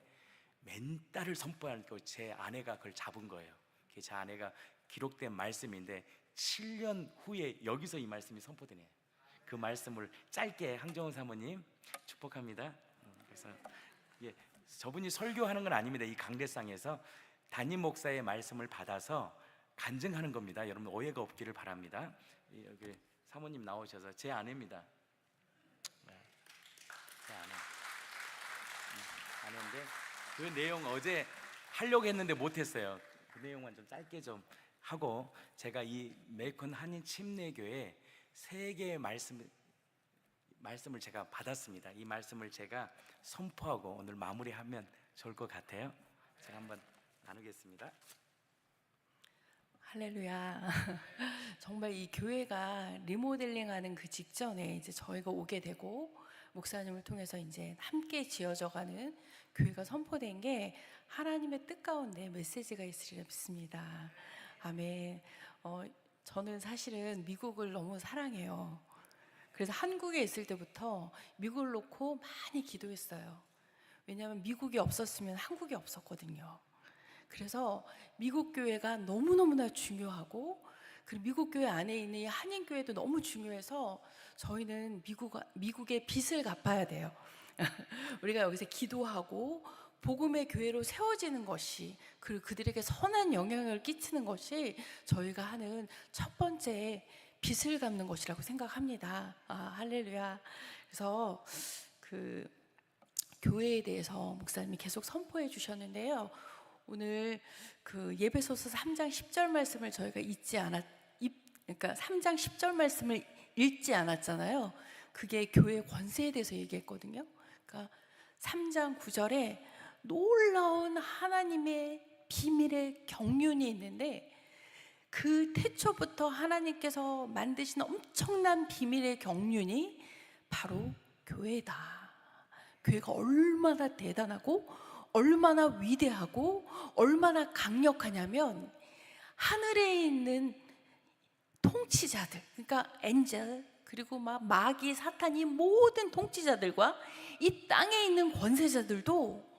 맨딸을 선포하니까 제 아내가 그걸 잡은 거예요. 그게 제 아내가 기록된 말씀인데 7년 후에 여기서 이 말씀이 선포되네요. 그 말씀을 짧게 황정훈 사모님 축복합니다. 그래서 예, 저분이 설교하는 건 아닙니다. 이 강대상에서 담임 목사의 말씀을 받아서 간증하는 겁니다. 여러분 오해가 없기를 바랍니다. 여기 사모님 나오셔서 제 아내입니다. 제 아내인데 그 내용 어제 하려고 했는데 못했어요. 그 내용만 좀 짧게 좀 하고, 제가 이 메이컨 한인 침례교회 3개의 말씀을 제가 받았습니다. 이 말씀을 제가 선포하고 오늘 마무리하면 좋을 것 같아요. 제가 한번 나누겠습니다. 할렐루야. 정말 이 교회가 리모델링하는 그 직전에 이제 저희가 오게 되고 목사님을 통해서 이제 함께 지어져가는 교회가 선포된 게 하나님의 뜻 가운데 메시지가 있으리라 믿습니다. 아멘. 저는 사실은 미국을 너무 사랑해요. 그래서 한국에 있을 때부터 미국을 놓고 많이 기도했어요. 왜냐하면 미국이 없었으면 한국이 없었거든요. 그래서 미국 교회가 너무너무나 중요하고, 그리고 미국 교회 안에 있는 이 한인 교회도 너무 중요해서 저희는 미국의 빚을 갚아야 돼요. 우리가 여기서 기도하고 복음의 교회로 세워지는 것이, 그리고 그들에게 선한 영향을 끼치는 것이 저희가 하는 첫 번째 빚을 갚는 것이라고 생각합니다. 할렐루야. 그래서 그 교회에 대해서 목사님이 계속 선포해 주셨는데요. 오늘 그 예배소서 3장 10절 말씀을 저희가 그러니까 3장 10절 말씀을 읽지 않았잖아요. 그게 교회의 권세에 대해서 얘기했거든요. 그러니까 3장 9절에 놀라운 하나님의 비밀의 경륜이 있는데, 그 태초부터 하나님께서 만드신 엄청난 비밀의 경륜이 바로 교회다. 교회가 얼마나 대단하고 얼마나 위대하고 얼마나 강력하냐면 하늘에 있는 통치자들, 그러니까 엔젤, 그리고 막 마귀, 사탄이 모든 통치자들과 이 땅에 있는 권세자들도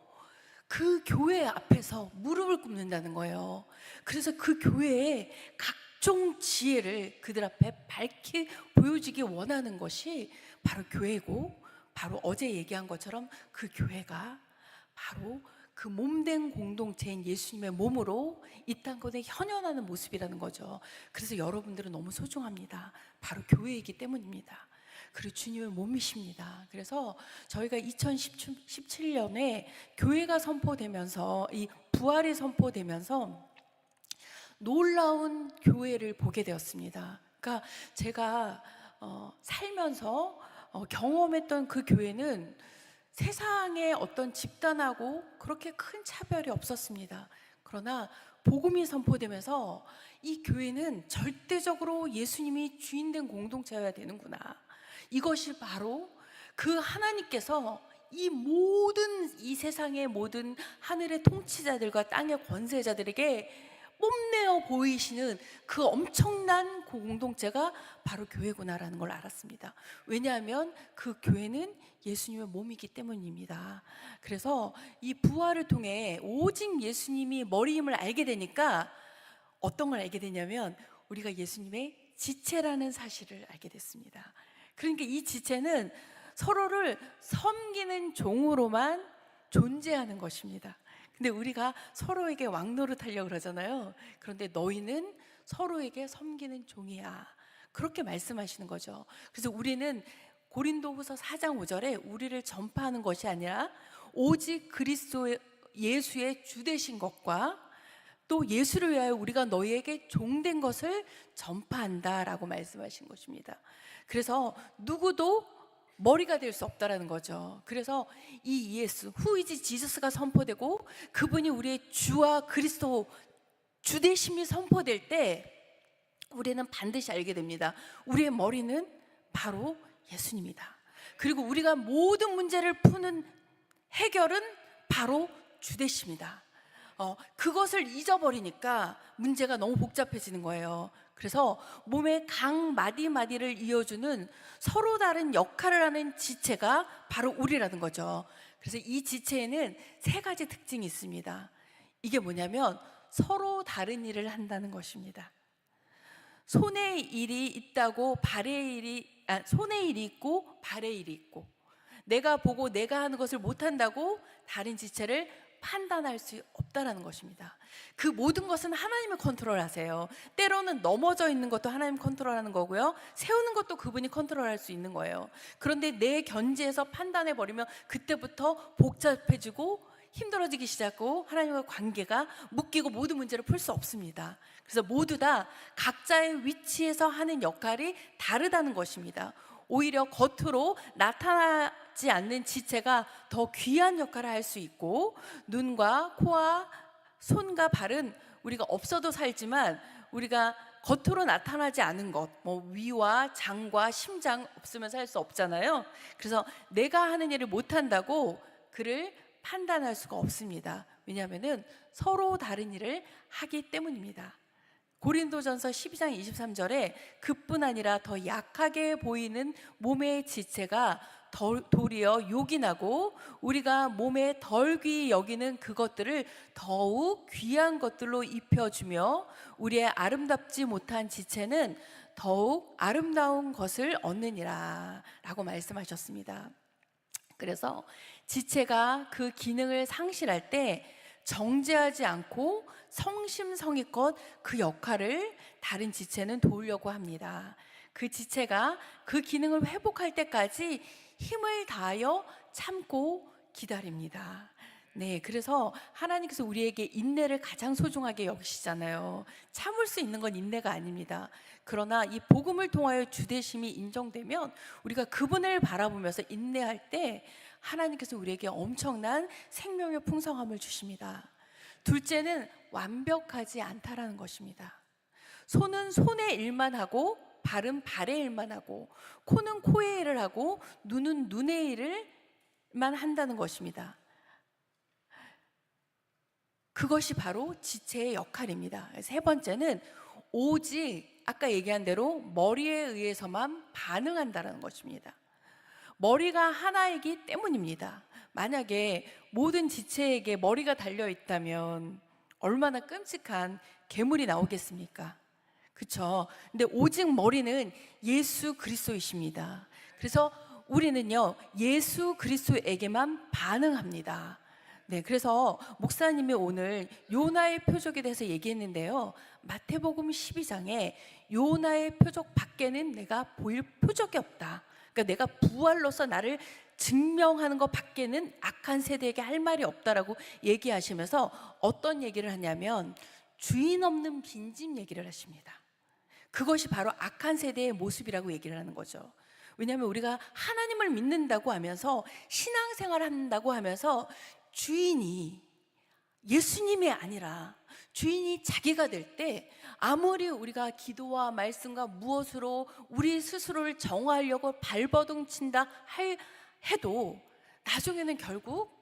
그 교회 앞에서 무릎을 꿇는다는 거예요. 그래서 그 교회의 각종 지혜를 그들 앞에 밝히 보여주기 원하는 것이 바로 교회고, 바로 어제 얘기한 것처럼 그 교회가 바로 그 몸된 공동체인 예수님의 몸으로 이 땅권에 현현하는 모습이라는 거죠. 그래서 여러분들은 너무 소중합니다. 바로 교회이기 때문입니다. 그리고 주님의 몸이십니다. 그래서 저희가 2017년에 교회가 선포되면서, 이 부활이 선포되면서 놀라운 교회를 보게 되었습니다. 그러니까 제가 살면서 경험했던 그 교회는 세상의 어떤 집단하고 그렇게 큰 차별이 없었습니다. 그러나 복음이 선포되면서 이 교회는 절대적으로 예수님이 주인된 공동체여야 되는구나. 이것이 바로 그 하나님께서 이 모든, 이 세상의 모든 하늘의 통치자들과 땅의 권세자들에게 뽐내어 보이시는 그 엄청난 공동체가 바로 교회구나라는 걸 알았습니다. 왜냐하면 그 교회는 예수님의 몸이기 때문입니다. 그래서 이 부활을 통해 오직 예수님이 머리임을 알게 되니까 어떤 걸 알게 되냐면 우리가 예수님의 지체라는 사실을 알게 됐습니다. 그러니까 이 지체는 서로를 섬기는 종으로만 존재하는 것입니다. 근데 우리가 서로에게 왕노릇하려고 그러잖아요. 그런데 너희는 서로에게 섬기는 종이야. 그렇게 말씀하시는 거죠. 그래서 우리는 고린도후서 4장 5절에 우리를 전파하는 것이 아니라 오직 그리스도 예수의 주 되신 것과 또 예수를 위하여 우리가 너희에게 종된 것을 전파한다라고 말씀하신 것입니다. 그래서 누구도 머리가 될 수 없다라는 거죠. 그래서 이 예수, who is Jesus가 선포되고 그분이 우리의 주와 그리스도 주되심이 선포될 때 우리는 반드시 알게 됩니다. 우리의 머리는 바로 예수님이다. 그리고 우리가 모든 문제를 푸는 해결은 바로 주되심이다. 그것을 잊어버리니까 문제가 너무 복잡해지는 거예요. 그래서 몸의 각 마디마디를 이어주는 서로 다른 역할을 하는 지체가 바로 우리라는 거죠. 그래서 이 지체에는 세 가지 특징이 있습니다. 이게 뭐냐면 서로 다른 일을 한다는 것입니다. 손에 일이 있다고 발에 일이, 손에 일이 있고 발에 일이 있고, 내가 보고 내가 하는 것을 못한다고 다른 지체를 판단할 수 없다라는 것입니다. 그 모든 것은 하나님이 컨트롤하세요. 때로는 넘어져 있는 것도 하나님 컨트롤하는 거고요, 세우는 것도 그분이 컨트롤할 수 있는 거예요. 그런데 내 견지에서 판단해 버리면 그때부터 복잡해지고 힘들어지기 시작하고 하나님과 관계가 묶이고 모든 문제를 풀 수 없습니다. 그래서 모두 다 각자의 위치에서 하는 역할이 다르다는 것입니다. 오히려 겉으로 나타나지 않는 지체가 더 귀한 역할을 할 수 있고, 눈과 코와 손과 발은 우리가 없어도 살지만 우리가 겉으로 나타나지 않은 것, 뭐 위와 장과 심장 없으면 살 수 없잖아요. 그래서 내가 하는 일을 못한다고 그를 판단할 수가 없습니다. 왜냐하면 서로 다른 일을 하기 때문입니다. 고린도전서 12장 23절에 그뿐 아니라 더 약하게 보이는 몸의 지체가 도리어 요긴하고 우리가 몸에 덜 귀히 여기는 그것들을 더욱 귀한 것들로 입혀주며 우리의 아름답지 못한 지체는 더욱 아름다운 것을 얻느니라 라고 말씀하셨습니다. 그래서 지체가 그 기능을 상실할 때 정죄하지 않고 성심성의껏 그 역할을 다른 지체는 도우려고 합니다. 그 지체가 그 기능을 회복할 때까지 힘을 다하여 참고 기다립니다. 네, 그래서 하나님께서 우리에게 인내를 가장 소중하게 여기시잖아요. 참을 수 있는 건 인내가 아닙니다. 그러나 이 복음을 통하여 주되심이 인정되면 우리가 그분을 바라보면서 인내할 때 하나님께서 우리에게 엄청난 생명의 풍성함을 주십니다. 둘째는 완벽하지 않다라는 것입니다. 손은 손의 일만 하고 발은 발의 일만 하고 코는 코의 일을 하고 눈은 눈의 일을 한다는 것입니다. 그것이 바로 지체의 역할입니다. 세 번째는 오직 아까 얘기한 대로 머리에 의해서만 반응한다는 것입니다. 머리가 하나이기 때문입니다. 만약에 모든 지체에게 머리가 달려 있다면 얼마나 끔찍한 괴물이 나오겠습니까? 그렇죠? 근데 오직 머리는 예수 그리스도이십니다. 그래서 우리는요, 예수 그리스도에게만 반응합니다. 네, 그래서 목사님이 오늘 요나의 표적에 대해서 얘기했는데요. 마태복음 12장에 요나의 표적 밖에는 내가 보일 표적이 없다. 그러니까 내가 부활로서 나를 증명하는 것 밖에는 악한 세대에게 할 말이 없다라고 얘기하시면서 어떤 얘기를 하냐면 주인 없는 빈집 얘기를 하십니다. 그것이 바로 악한 세대의 모습이라고 얘기를 하는 거죠. 왜냐하면 우리가 하나님을 믿는다고 하면서 신앙생활을 한다고 하면서 주인이 예수님이 아니라 주인이 자기가 될 때 아무리 우리가 기도와 말씀과 무엇으로 우리 스스로를 정화하려고 발버둥 친다 해도 나중에는 결국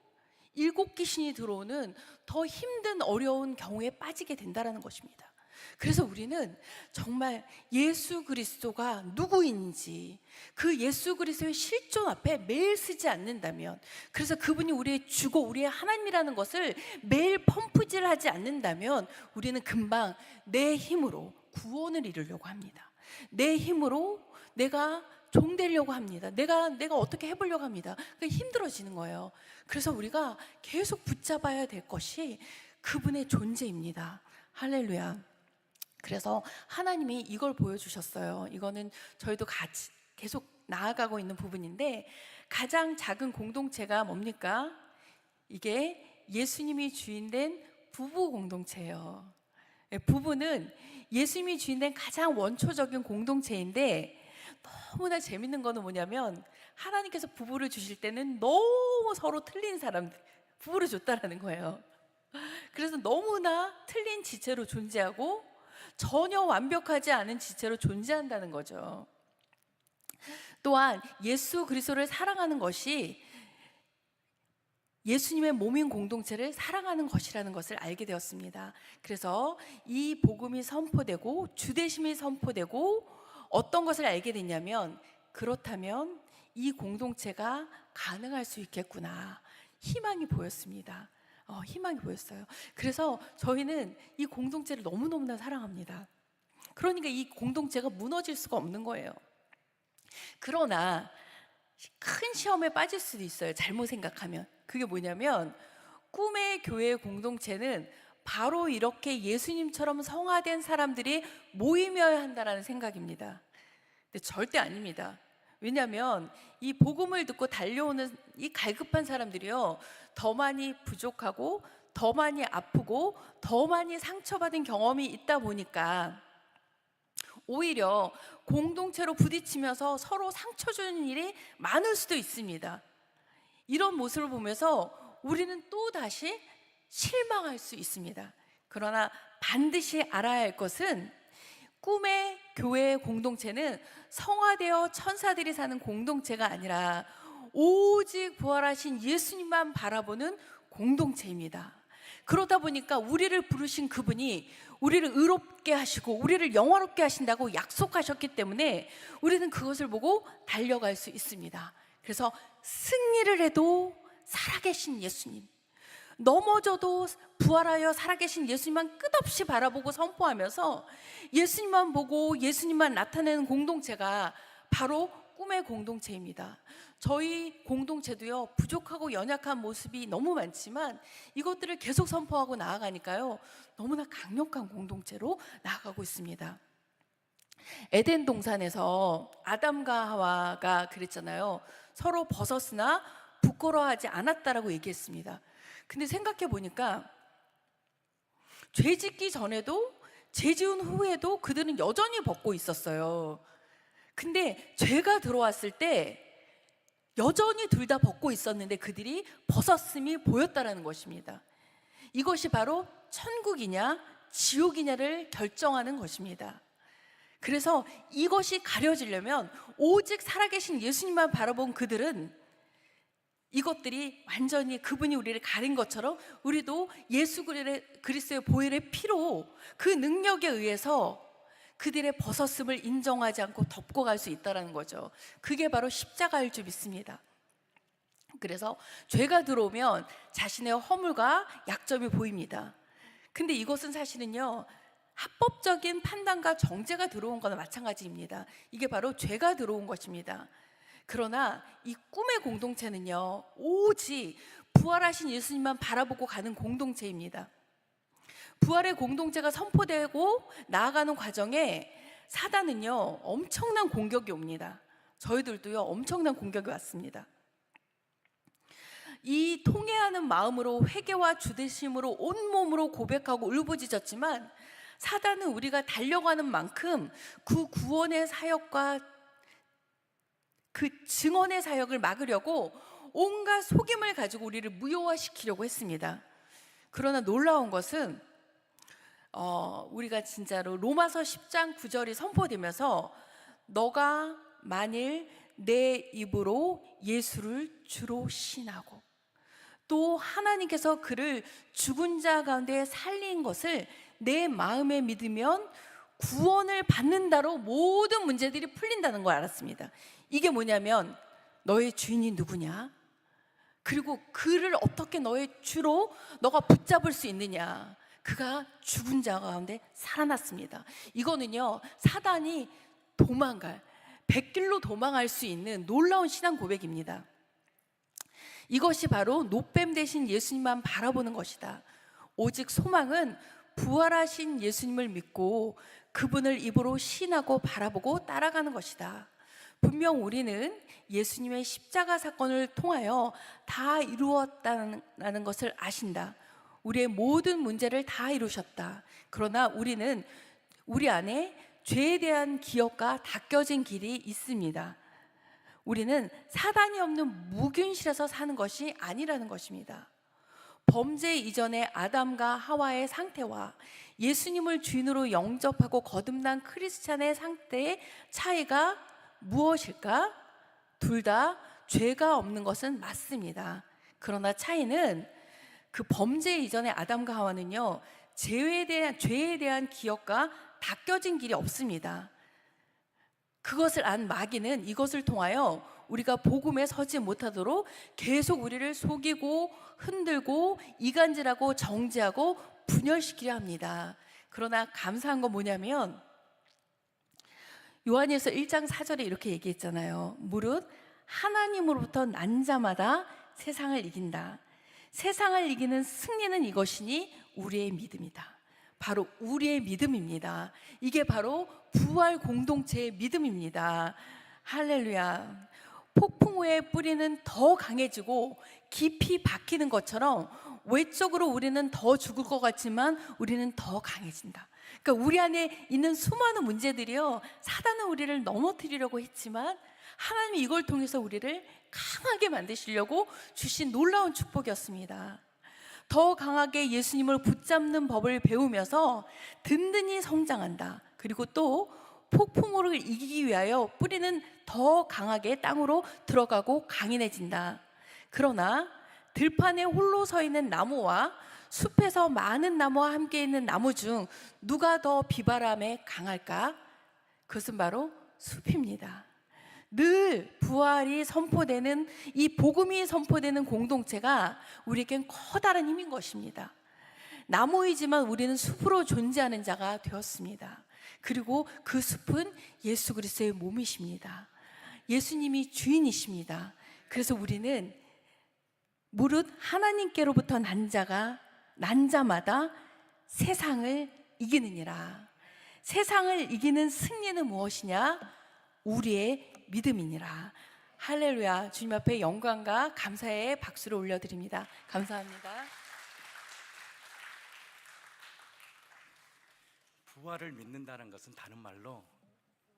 일곱 귀신이 들어오는 더 힘든 어려운 경우에 빠지게 된다는 것입니다. 그래서 우리는 정말 예수 그리스도가 누구인지 그 예수 그리스도의 실존 앞에 매일 쓰지 않는다면, 그래서 그분이 우리의 주고 우리의 하나님이라는 것을 매일 펌프질하지 않는다면 우리는 금방 내 힘으로 구원을 이루려고 합니다. 내 힘으로 내가 종 되려고 합니다. 내가 어떻게 해보려고 합니다. 힘들어지는 거예요. 그래서 우리가 계속 붙잡아야 될 것이 그분의 존재입니다. 할렐루야. 그래서 하나님이 이걸 보여주셨어요. 이거는 저희도 같이 계속 나아가고 있는 부분인데, 가장 작은 공동체가 뭡니까? 이게 예수님이 주인된 부부 공동체예요. 부부는 예수님이 주인된 가장 원초적인 공동체인데, 너무나 재밌는 거는 뭐냐면 하나님께서 부부를 주실 때는 너무 서로 틀린 사람들 부부를 줬다라는 거예요. 그래서 너무나 틀린 지체로 존재하고 전혀 완벽하지 않은 지체로 존재한다는 거죠. 또한 예수 그리스도를 사랑하는 것이 예수님의 몸인 공동체를 사랑하는 것이라는 것을 알게 되었습니다. 그래서 이 복음이 선포되고 주대심이 선포되고 어떤 것을 알게 됐냐면, 그렇다면 이 공동체가 가능할 수 있겠구나, 희망이 보였습니다. 희망이 보였어요. 그래서 저희는 이 공동체를 너무너무나 사랑합니다. 그러니까 이 공동체가 무너질 수가 없는 거예요. 그러나 큰 시험에 빠질 수도 있어요. 잘못 생각하면. 그게 뭐냐면 꿈의 교회 공동체는 바로 이렇게 예수님처럼 성화된 사람들이 모이며야 한다는 생각입니다. 근데 절대 아닙니다. 왜냐하면 이 복음을 듣고 달려오는 이 갈급한 사람들이요, 더 많이 부족하고 더 많이 아프고 더 많이 상처받은 경험이 있다 보니까 오히려 공동체로 부딪히면서 서로 상처 주는 일이 많을 수도 있습니다. 이런 모습을 보면서 우리는 또다시 실망할 수 있습니다. 그러나 반드시 알아야 할 것은 꿈의 교회 공동체는 성화되어 천사들이 사는 공동체가 아니라 오직 부활하신 예수님만 바라보는 공동체입니다. 그러다 보니까 우리를 부르신 그분이 우리를 의롭게 하시고 우리를 영화롭게 하신다고 약속하셨기 때문에 우리는 그것을 보고 달려갈 수 있습니다. 그래서 승리를 해도 살아계신 예수님, 넘어져도 부활하여 살아계신 예수님만 끝없이 바라보고 선포하면서 예수님만 보고 예수님만 나타내는 공동체가 바로 꿈의 공동체입니다. 저희 공동체도요, 부족하고 연약한 모습이 너무 많지만 이것들을 계속 선포하고 나아가니까요, 너무나 강력한 공동체로 나아가고 있습니다. 에덴 동산에서 아담과 하와가 그랬잖아요. 서로 벗었으나 부끄러워하지 않았다라고 얘기했습니다. 근데 생각해 보니까 죄 짓기 전에도 죄 지은 후에도 그들은 여전히 벗고 있었어요. 근데 죄가 들어왔을 때 여전히 둘 다 벗고 있었는데 그들이 벗었음이 보였다라는 것입니다. 이것이 바로 천국이냐 지옥이냐를 결정하는 것입니다. 그래서 이것이 가려지려면 오직 살아계신 예수님만 바라본 그들은 이것들이 완전히 그분이 우리를 가린 것처럼 우리도 예수 그리스도의 보혈의 피로 그 능력에 의해서 그들의 벗었음을 인정하지 않고 덮고 갈 수 있다는 거죠. 그게 바로 십자가일 줄 믿습니다. 그래서 죄가 들어오면 자신의 허물과 약점이 보입니다. 근데 이것은 사실은요, 합법적인 판단과 정죄가 들어온 거나 마찬가지입니다. 이게 바로 죄가 들어온 것입니다. 그러나 이 꿈의 공동체는요, 오직 부활하신 예수님만 바라보고 가는 공동체입니다. 부활의 공동체가 선포되고 나아가는 과정에 사단은요, 엄청난 공격이 옵니다. 저희들도요, 엄청난 공격이 왔습니다. 이 통회하는 마음으로 회개와 주대심으로 온몸으로 고백하고 울부짖었지만 사단은 우리가 달려가는 만큼 그 구원의 사역과 그 증언의 사역을 막으려고 온갖 속임을 가지고 우리를 무효화시키려고 했습니다. 그러나 놀라운 것은 우리가 진짜로 로마서 10장 9절이 선포되면서 너가 만일 내 입으로 예수를 주로 신하고 또 하나님께서 그를 죽은 자 가운데 살린 것을 내 마음에 믿으면 구원을 받는다로 모든 문제들이 풀린다는 걸 알았습니다. 이게 뭐냐면 너의 주인이 누구냐? 그리고 그를 어떻게 너의 주로 너가 붙잡을 수 있느냐? 그가 죽은 자 가운데 살아났습니다. 이거는요, 사단이 백길로 도망할 수 있는 놀라운 신앙 고백입니다. 이것이 바로 노뱀 대신 예수님만 바라보는 것이다. 오직 소망은 부활하신 예수님을 믿고 그분을 입으로 신하고 바라보고 따라가는 것이다. 분명 우리는 예수님의 십자가 사건을 통하여 다 이루었다는 것을 아신다. 우리의 모든 문제를 다 이루셨다. 그러나 우리는 우리 안에 죄에 대한 기억과 닦여진 길이 있습니다. 우리는 사단이 없는 무균실에서 사는 것이 아니라는 것입니다. 범죄 이전의 아담과 하와의 상태와 예수님을 주인으로 영접하고 거듭난 크리스찬의 상태의 차이가 무엇일까? 둘 다 죄가 없는 것은 맞습니다. 그러나 차이는 그 범죄 이전의 아담과 하와는요, 죄에 대한 기억과 닦여진 길이 없습니다. 그것을 안 마귀는 이것을 통하여 우리가 복음에 서지 못하도록 계속 우리를 속이고 흔들고 이간질하고 정죄하고 분열시키려 합니다. 그러나 감사한 건 뭐냐면 요한일서 1장 4절에 이렇게 얘기했잖아요. 무릇 하나님으로부터 난 자마다 세상을 이긴다. 세상을 이기는 승리는 이것이니 우리의 믿음이다. 바로 우리의 믿음입니다. 이게 바로 부활 공동체의 믿음입니다. 할렐루야. 폭풍 후에 뿌리는 더 강해지고 깊이 박히는 것처럼 외적으로 우리는 더 죽을 것 같지만 우리는 더 강해진다. 그러니까 우리 안에 있는 수많은 문제들이요, 사단은 우리를 넘어뜨리려고 했지만 하나님이 이걸 통해서 우리를 강하게 만드시려고 주신 놀라운 축복이었습니다. 더 강하게 예수님을 붙잡는 법을 배우면서 든든히 성장한다. 그리고 또 폭풍우를 이기기 위하여 뿌리는 더 강하게 땅으로 들어가고 강인해진다. 그러나 들판에 홀로 서 있는 나무와 숲에서 많은 나무와 함께 있는 나무 중 누가 더 비바람에 강할까? 그것은 바로 숲입니다. 늘 부활이 선포되는, 이 복음이 선포되는 공동체가 우리에겐 커다란 힘인 것입니다. 나무이지만 우리는 숲으로 존재하는 자가 되었습니다. 그리고 그 숲은 예수 그리스도의 몸이십니다. 예수님이 주인이십니다. 그래서 우리는 무릇 하나님께로부터 난 자마다 세상을 이기느니라. 세상을 이기는 승리는 무엇이냐? 우리의 믿음이니라. 할렐루야. 주님 앞에 영광과 감사의 박수를 올려드립니다. 감사합니다. 부활을 믿는다는 것은 다른 말로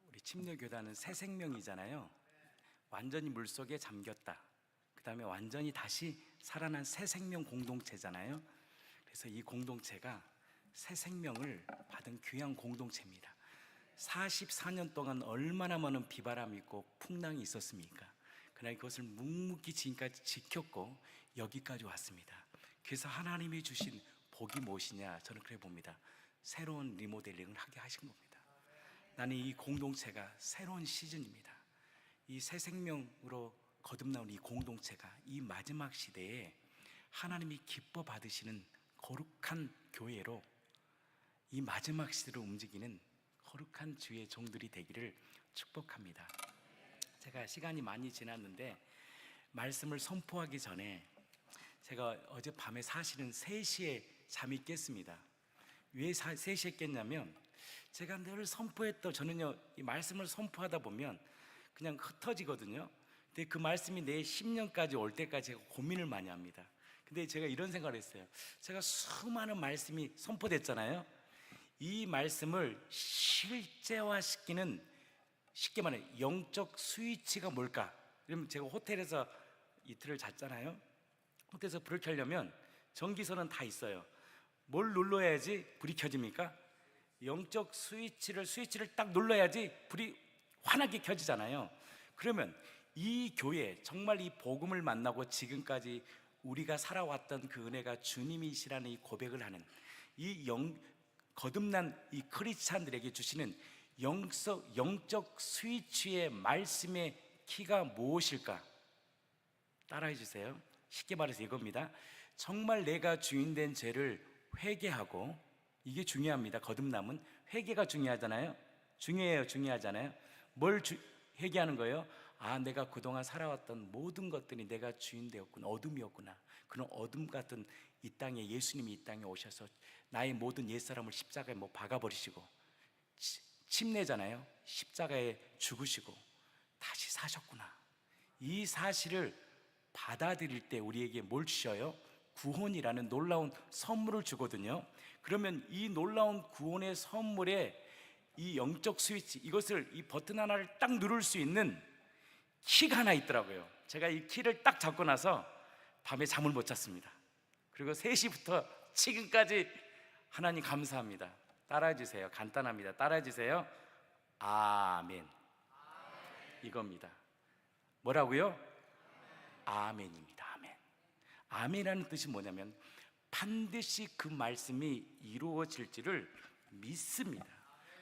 우리 침례교단은 새 생명이잖아요. 완전히 물속에 잠겼다. 그 다음에 완전히 다시 살아난 새 생명 공동체잖아요. 그래서 이 공동체가 새 생명을 받은 귀한 공동체입니다. 44년 동안 얼마나 많은 비바람이 있고 풍랑이 있었습니까? 하나님 그것을 묵묵히 지금까지 지켰고 여기까지 왔습니다. 그래서 하나님이 주신 복이 무엇이냐, 저는 그래 봅니다. 새로운 리모델링을 하게 하신 겁니다. 나는 이 공동체가 새로운 시즌입니다. 이 새 생명으로 거듭나온 이 공동체가 이 마지막 시대에 하나님이 기뻐 받으시는 거룩한 교회로 이 마지막 시대로 움직이는 거룩한 주의 종들이 되기를 축복합니다. 제가 시간이 많이 지났는데 말씀을 선포하기 전에 제가 어젯밤에 사실은 3시에 잠이 깼습니다. 왜 3시에 깼냐면 제가 늘 선포했던, 저는요 이 말씀을 선포하다 보면 그냥 흩어지거든요. 근데 그 말씀이 내 10년까지 올 때까지 제가 고민을 많이 합니다. 근데 제가 이런 생각을 했어요. 제가 수많은 말씀이 선포됐잖아요. 이 말씀을 실제화시키는, 쉽게 말해 영적 스위치가 뭘까? 그러면 제가 호텔에서 이틀을 잤잖아요. 호텔에서 불을 켜려면 전기선은 다 있어요. 뭘 눌러야지 불이 켜집니까? 영적 스위치를 딱 눌러야지 불이 환하게 켜지잖아요. 그러면 이 교회, 정말 이 복음을 만나고 지금까지 우리가 살아왔던 그 은혜가 주님이시라는 이 고백을 하는 이 거듭난 이 크리스찬들에게 주시는 영적 스위치의 말씀의 키가 무엇일까? 따라해 주세요. 쉽게 말해서 이겁니다. 정말 내가 주인된 죄를 회개하고, 이게 중요합니다. 거듭남은 회개가 중요하잖아요. 중요하잖아요. 뭘 회개하는 거예요? 아, 내가 그동안 살아왔던 모든 것들이 내가 주인 되었구나, 어둠이었구나. 그런 어둠 같은 이 땅에 예수님이 이 땅에 오셔서 나의 모든 옛사람을 십자가에 박아버리시고, 침례잖아요. 십자가에 죽으시고 다시 사셨구나. 이 사실을 받아들일 때 우리에게 뭘 주셔요? 구원이라는 놀라운 선물을 주거든요. 그러면 이 놀라운 구원의 선물에 이 영적 스위치, 이것을, 이 버튼 하나를 딱 누를 수 있는 키가 하나 있더라고요. 제가 이 키를 딱 잡고 나서 밤에 잠을 못 잤습니다. 그리고 3시부터 지금까지 하나님 감사합니다. 따라해 주세요. 간단합니다. 따라해 주세요. 아멘. 이겁니다. 뭐라고요? 아멘입니다. 아멘. 아멘이라는 뜻이 뭐냐면 반드시 그 말씀이 이루어질지를 믿습니다.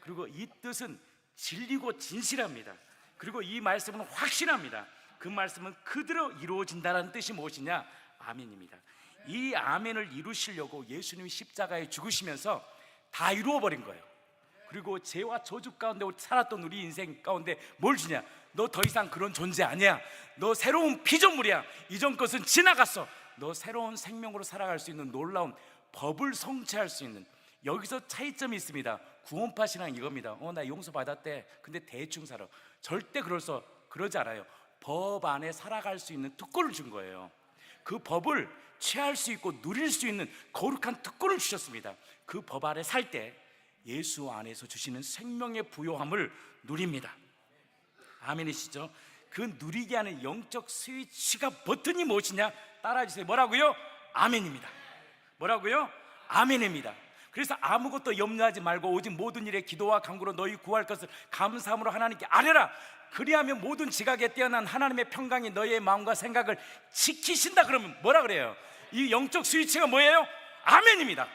그리고 이 뜻은 진리고 진실합니다. 그리고 이 말씀은 확신합니다. 그 말씀은 그대로 이루어진다는 뜻이 무엇이냐? 아멘입니다. 이 아멘을 이루시려고 예수님이 십자가에 죽으시면서 다 이루어버린 거예요. 그리고 죄와 저주 가운데 살았던 우리 인생 가운데 뭘 주냐? 너 더 이상 그런 존재 아니야. 너 새로운 피조물이야. 이전 것은 지나갔어. 너 새로운 생명으로 살아갈 수 있는 놀라운 법을 성취할 수 있는, 여기서 차이점이 있습니다. 구원파 신앙 이겁니다. 나 용서 받았대. 근데 대충 살아. 절대 그러지 않아요. 법 안에 살아갈 수 있는 특권을 준 거예요. 그 법을 취할 수 있고 누릴 수 있는 거룩한 특권을 주셨습니다. 그 법 아래 살 때 예수 안에서 주시는 생명의 부요함을 누립니다. 아멘이시죠? 그 누리게 하는 영적 스위치가 버튼이 무엇이냐? 따라해주세요. 뭐라고요? 아멘입니다. 뭐라고요? 아멘입니다. 그래서 아무것도 염려하지 말고 오직 모든 일에 기도와 간구로 너희 구할 것을 감사함으로 하나님께 아뢰라. 그리하면 모든 지각에 뛰어난 하나님의 평강이 너희의 마음과 생각을 지키신다. 그러면 뭐라 그래요? 이 영적 스위치가 뭐예요? 아멘입니다.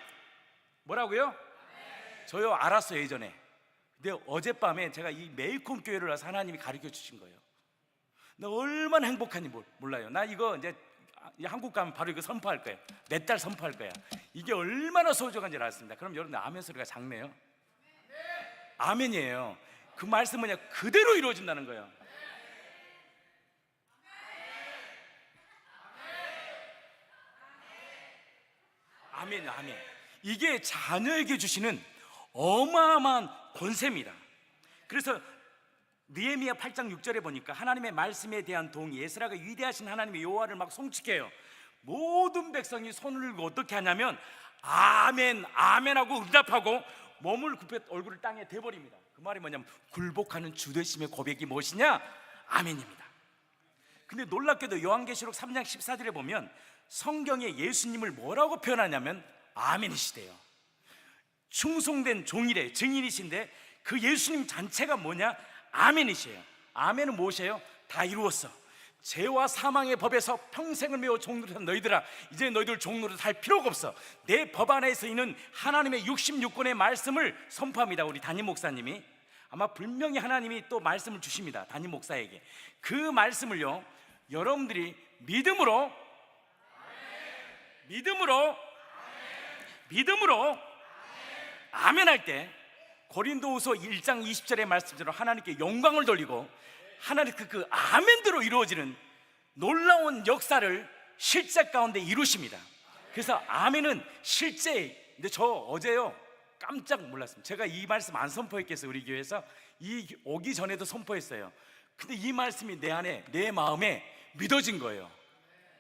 뭐라고요? 저요 알았어요 예전에. 근데 어젯밤에 제가 이 메이콘 교회를 와서 하나님이 가르쳐 주신 거예요. 나 얼마나 행복한지 몰라요. 나 이거 이제 한국 가면 바로 이거 선포할 거예요. 몇 달 선포할 거야. 이게 얼마나 소중한지 알았습니다. 그럼 여러분들 아멘 소리가 작네요. 아멘이에요. 그 말씀 뭐냐? 그대로 이루어진다는 거예요. 아멘, 아멘. 이게 자녀에게 주시는 어마어마한 권세입니다. 그래서 느헤미야 8장 6절에 보니까 하나님의 말씀에 대한 동의, 에스라가 위대하신 하나님의 여호와를 막 송축해요. 모든 백성이 손을 들고 어떻게 하냐면 아멘, 아멘하고 응답하고 몸을 굽혀 얼굴을 땅에 대버립니다. 그 말이 뭐냐면 굴복하는 주되심의 고백이 무엇이냐? 아멘입니다. 근데 놀랍게도 요한계시록 3장 14절에 보면 성경에 예수님을 뭐라고 표현하냐면 아멘이시대요. 충성된 종이래, 증인이신데 그 예수님 자체가 뭐냐? 아멘이시에요. 아멘은 무엇이에요? 다 이루었어. 죄와 사망의 법에서 평생을 메워 종노릇한 너희들아, 이제 너희들 종노릇 할 필요가 없어. 내 법 안에서 있는 하나님의 66권의 말씀을 선포합니다. 우리 담임 목사님이 아마 분명히 하나님이 또 말씀을 주십니다. 담임 목사에게 그 말씀을요, 여러분들이 믿음으로 아멘 할 때 고린도후서 1장 20절의 말씀대로 하나님께 영광을 돌리고 하나님 그 아멘대로 이루어지는 놀라운 역사를 실제 가운데 이루십니다. 그래서 아멘은 실제. 근데 저 어제요 깜짝 놀랐습니다. 제가 이 말씀 안 선포했겠어요. 우리 교회에서 오기 전에도 선포했어요. 근데 이 말씀이 내 안에, 내 마음에 믿어진 거예요.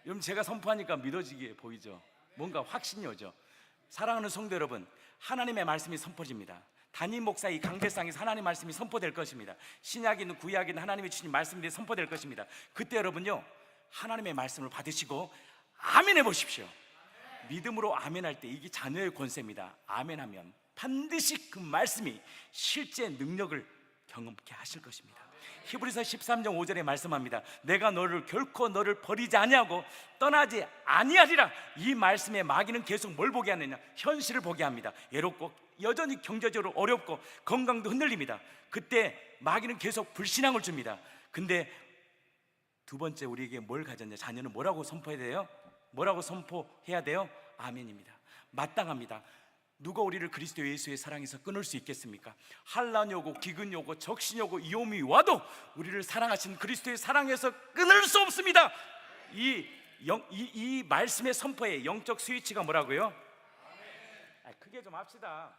여러분, 제가 선포하니까 믿어지게 보이죠? 뭔가 확신이 오죠? 사랑하는 성도 여러분, 하나님의 말씀이 선포집니다. 담임 목사 이 강대상에서 하나님의 말씀이 선포될 것입니다. 신약이든 구약이든 하나님의 주신 말씀들이 선포될 것입니다. 그때 여러분요, 하나님의 말씀을 받으시고 아멘 해보십시오. 믿음으로 아멘할 때 이게 자녀의 권세입니다. 아멘하면 반드시 그 말씀이 실제 능력을 경험케 하실 것입니다. 히브리서 13장 5절에 말씀합니다. 내가 결코 너를 버리지 아니하고 떠나지 아니하리라. 이 말씀에 마귀는 계속 뭘 보게 하느냐? 현실을 보게 합니다. 외롭고 여전히 경제적으로 어렵고 건강도 흔들립니다. 그때 마귀는 계속 불신앙을 줍니다. 근데 두 번째 우리에게 뭘 가졌냐? 자녀는 뭐라고 선포해야 돼요? 뭐라고 선포해야 돼요? 아멘입니다. 마땅합니다. 누가 우리를 그리스도 예수의 사랑에서 끊을 수 있겠습니까? 환난이 오고 기근이 오고 적신이 오고 위험이 와도 우리를 사랑하신 그리스도의 사랑에서 끊을 수 없습니다. 이 말씀의 선포의 영적 스위치가 뭐라고요? 크게 좀 합시다.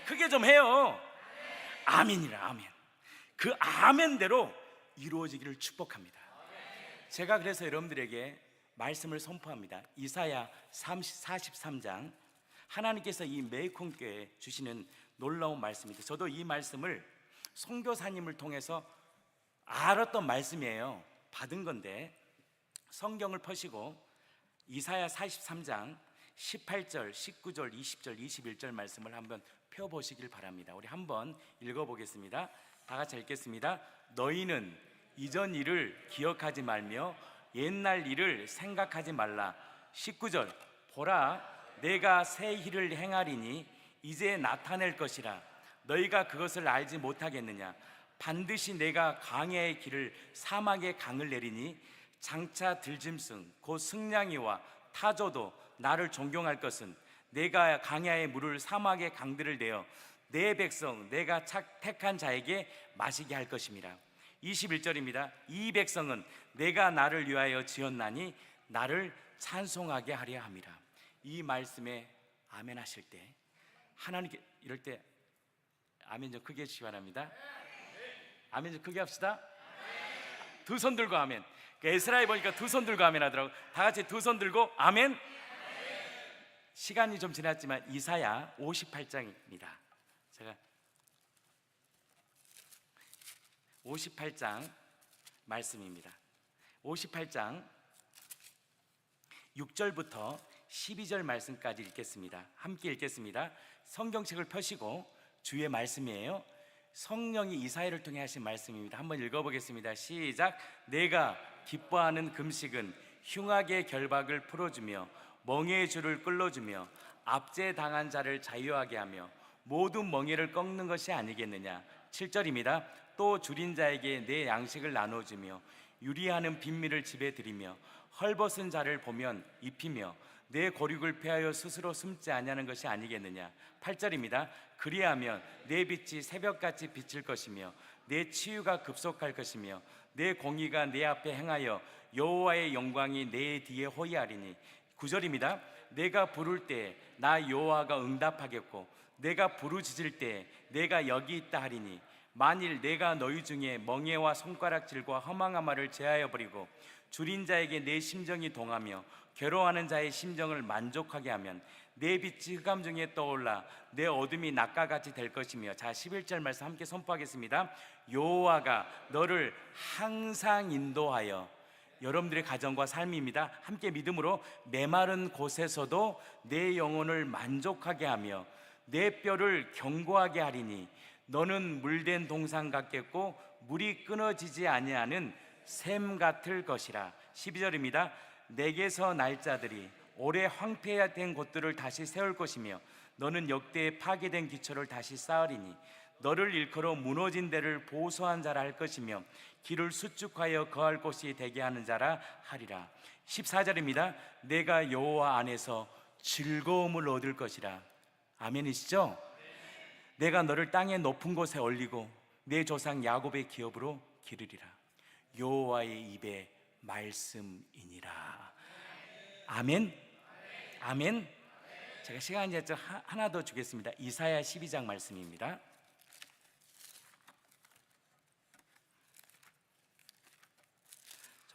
크게 좀 해요. 아멘이라. 아멘. 그 아멘대로 이루어지기를 축복합니다. 제가 그래서 여러분들에게 말씀을 선포합니다. 이사야 43장, 하나님께서 이 메이콘교회에 주시는 놀라운 말씀입니다. 저도 이 말씀을 선교사님을 통해서 알았던 말씀이에요. 받은 건데 성경을 펴시고 이사야 43장 18절, 19절, 20절, 21절 말씀을 한번 펴보시길 바랍니다. 우리 한번 읽어보겠습니다. 다 같이 읽겠습니다. 너희는 이전 일을 기억하지 말며 옛날 일을 생각하지 말라. 19절, 보라 내가 새 일을 행하리니 이제 나타낼 것이라. 너희가 그것을 알지 못하겠느냐? 반드시 내가 광야의 길을 사막의 강을 내리니 장차 들짐승 곧 승냥이와 타조도 나를 존경할 것은 내가 광야의 물을 사막의 강들을 내어 내 백성 내가 택한 자에게 마시게 할 것임이라. 21절입니다. 이 백성은 내가 나를 위하여 지었나니 나를 찬송하게 하려 함이라. 이 말씀에 아멘 하실 때 하나님께 이럴 때 아멘 좀 크게 해주시기 바랍니다. 아멘 좀 크게 합시다. 두 손 들고 아멘. 에스라에 보니까 두 손 들고 아멘 하더라고. 다 같이 두 손 들고 아멘. 시간이 좀 지났지만 이사야 58장입니다. 제가 58장 말씀입니다. 58장 6절부터 12절 말씀까지 읽겠습니다. 함께 읽겠습니다. 성경책을 펴시고 주의 말씀이에요. 성령이 이사야를 통해 하신 말씀입니다. 한번 읽어보겠습니다. 시작. 내가 기뻐하는 금식은 흉악의 결박을 풀어주며 멍에의 줄을 끌어주며 압제당한 자를 자유하게 하며 모든 멍에를 꺾는 것이 아니겠느냐. 7절입니다. 또 줄인 자에게 내 양식을 나눠주며 유리하는 빈미를 집에 들이며 헐벗은 자를 보면 입히며 내 고륙을 폐하여 스스로 숨지 아니하는 것이 아니겠느냐. 8절입니다. 그리하면 내 빛이 새벽같이 비칠 것이며 내 치유가 급속할 것이며 내 공의가 내 앞에 행하여 여호와의 영광이 내 뒤에 호위하리니. 9절입니다. 내가 부를 때 나 여호와가 응답하겠고 내가 부르짖을 때 내가 여기 있다 하리니. 만일 내가 너희 중에 멍에와 손가락질과 허망한 말을 제하여 버리고 줄인 자에게 내 심정이 동하며 괴로워하는 자의 심정을 만족하게 하면 내 빛이 흑암 중에 떠올라 내 어둠이 낮과 같이 될 것이며. 자, 11절 말씀 함께 선포하겠습니다. 여호와가 너를 항상 인도하여. 여러분들의 가정과 삶입니다. 함께 믿음으로 메마른 곳에서도 내 영혼을 만족하게 하며 내 뼈를 견고하게 하리니. 너는 물된 동상 같겠고 물이 끊어지지 아니하는 샘 같을 것이라. 12절입니다. 내게서 날짜들이 오래 황폐된 곳들을 다시 세울 것이며 너는 역대에 파괴된 기초를 다시 쌓으리니 너를 일컬어 무너진 데를 보수한 자라 할 것이며 길을 수축하여 거할 곳이 되게 하는 자라 하리라. 14절입니다. 내가 여호와 안에서 즐거움을 얻을 것이라. 아멘이시죠? 내가 너를 땅의 높은 곳에 올리고 내 조상 야곱의 기업으로 기르리라. 여호와의 입의 말씀이니라. 아멘. 아멘. 제가 시간 이제 하나 더 주겠습니다. 이사야 12장 말씀입니다.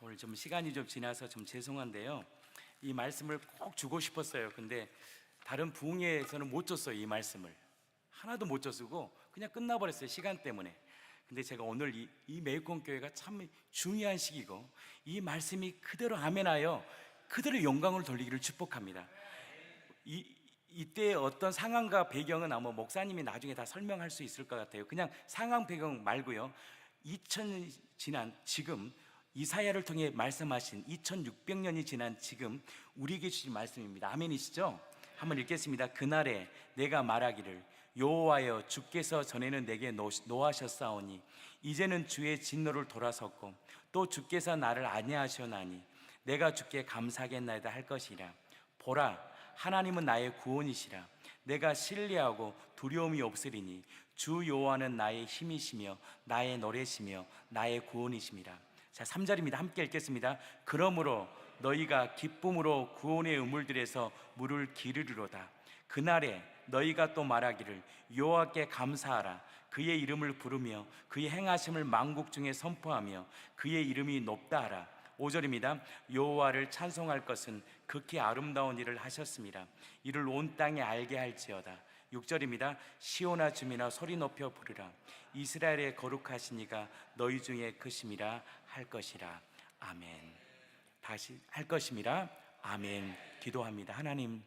오늘 좀 시간이 좀 지나서 좀 죄송한데요, 이 말씀을 꼭 주고 싶었어요. 근데 다른 부흥회에서는 못 줬어요. 이 말씀을 하나도 못 줬고 그냥 끝나버렸어요, 시간 때문에. 근데 제가 오늘 이 매일권 교회가 참 중요한 시기고 이 말씀이 그대로 아멘하여 그대로 영광을 돌리기를 축복합니다. 이때 어떤 상황과 배경은 아마 목사님이 나중에 다 설명할 수 있을 것 같아요. 그냥 상황 배경 말고요, 2000년 지난 지금 이사야를 통해 말씀하신 2600년이 지난 지금 우리에게 주신 말씀입니다. 아멘이시죠? 한번 읽겠습니다. 그날에 내가 말하기를 여호와여 주께서 전에는 내게 노하셨사오니 이제는 주의 진노를 돌아섰고 또 주께서 나를 안위하셨나니 내가 주께 감사하겠나이다 할 것이라. 보라, 하나님은 나의 구원이시라. 내가 신뢰하고 두려움이 없으리니 주 여호와는 나의 힘이시며 나의 노래시며 나의 구원이심이라. 자, 3절입니다. 함께 읽겠습니다. 그러므로 너희가 기쁨으로 구원의 우물들에서 물을 기르리로다. 그날에 너희가 또 말하기를 여호와께 감사하라. 그의 이름을 부르며 그의 행하심을 만국 중에 선포하며 그의 이름이 높다 하라. 5절입니다. 여호와를 찬송할 것은 극히 아름다운 일을 하셨습니다. 이를 온 땅에 알게 할지어다. 6절입니다. 시온아 주민아 소리 높여 부르라. 이스라엘의 거룩하신 이가 너희 중에 크심이라 할 것이라. 아멘. 다시 할 것임이라. 아멘. 기도합니다. 하나님,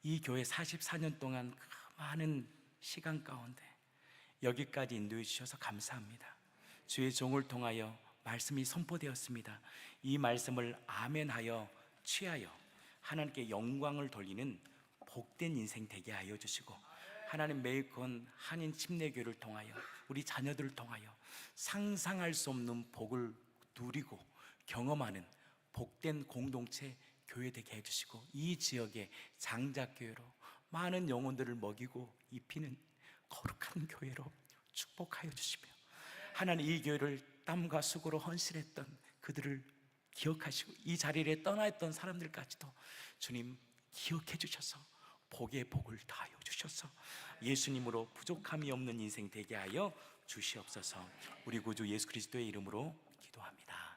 이 교회 44년 동안 그 많은 시간 가운데 여기까지 인도해 주셔서 감사합니다. 주의 종을 통하여 말씀이 선포되었습니다. 이 말씀을 아멘하여 취하여 하나님께 영광을 돌리는 복된 인생 되게 하여 주시고, 하나님 매일권 한인 침례교를 통하여 우리 자녀들을 통하여 상상할 수 없는 복을 누리고 경험하는 복된 공동체 교회 되게 해주시고, 이 지역의 장작교회로 많은 영혼들을 먹이고 입히는 거룩한 교회로 축복하여 주시며, 하나님 이 교회를 땀과 수고로 헌신했던 그들을 기억하시고 이 자리에 떠나있던 사람들까지도 주님 기억해 주셔서 복의 복을 다하여 주셔서 예수님으로 부족함이 없는 인생 되게 하여 주시옵소서. 우리 구주 예수 그리스도의 이름으로 기도합니다.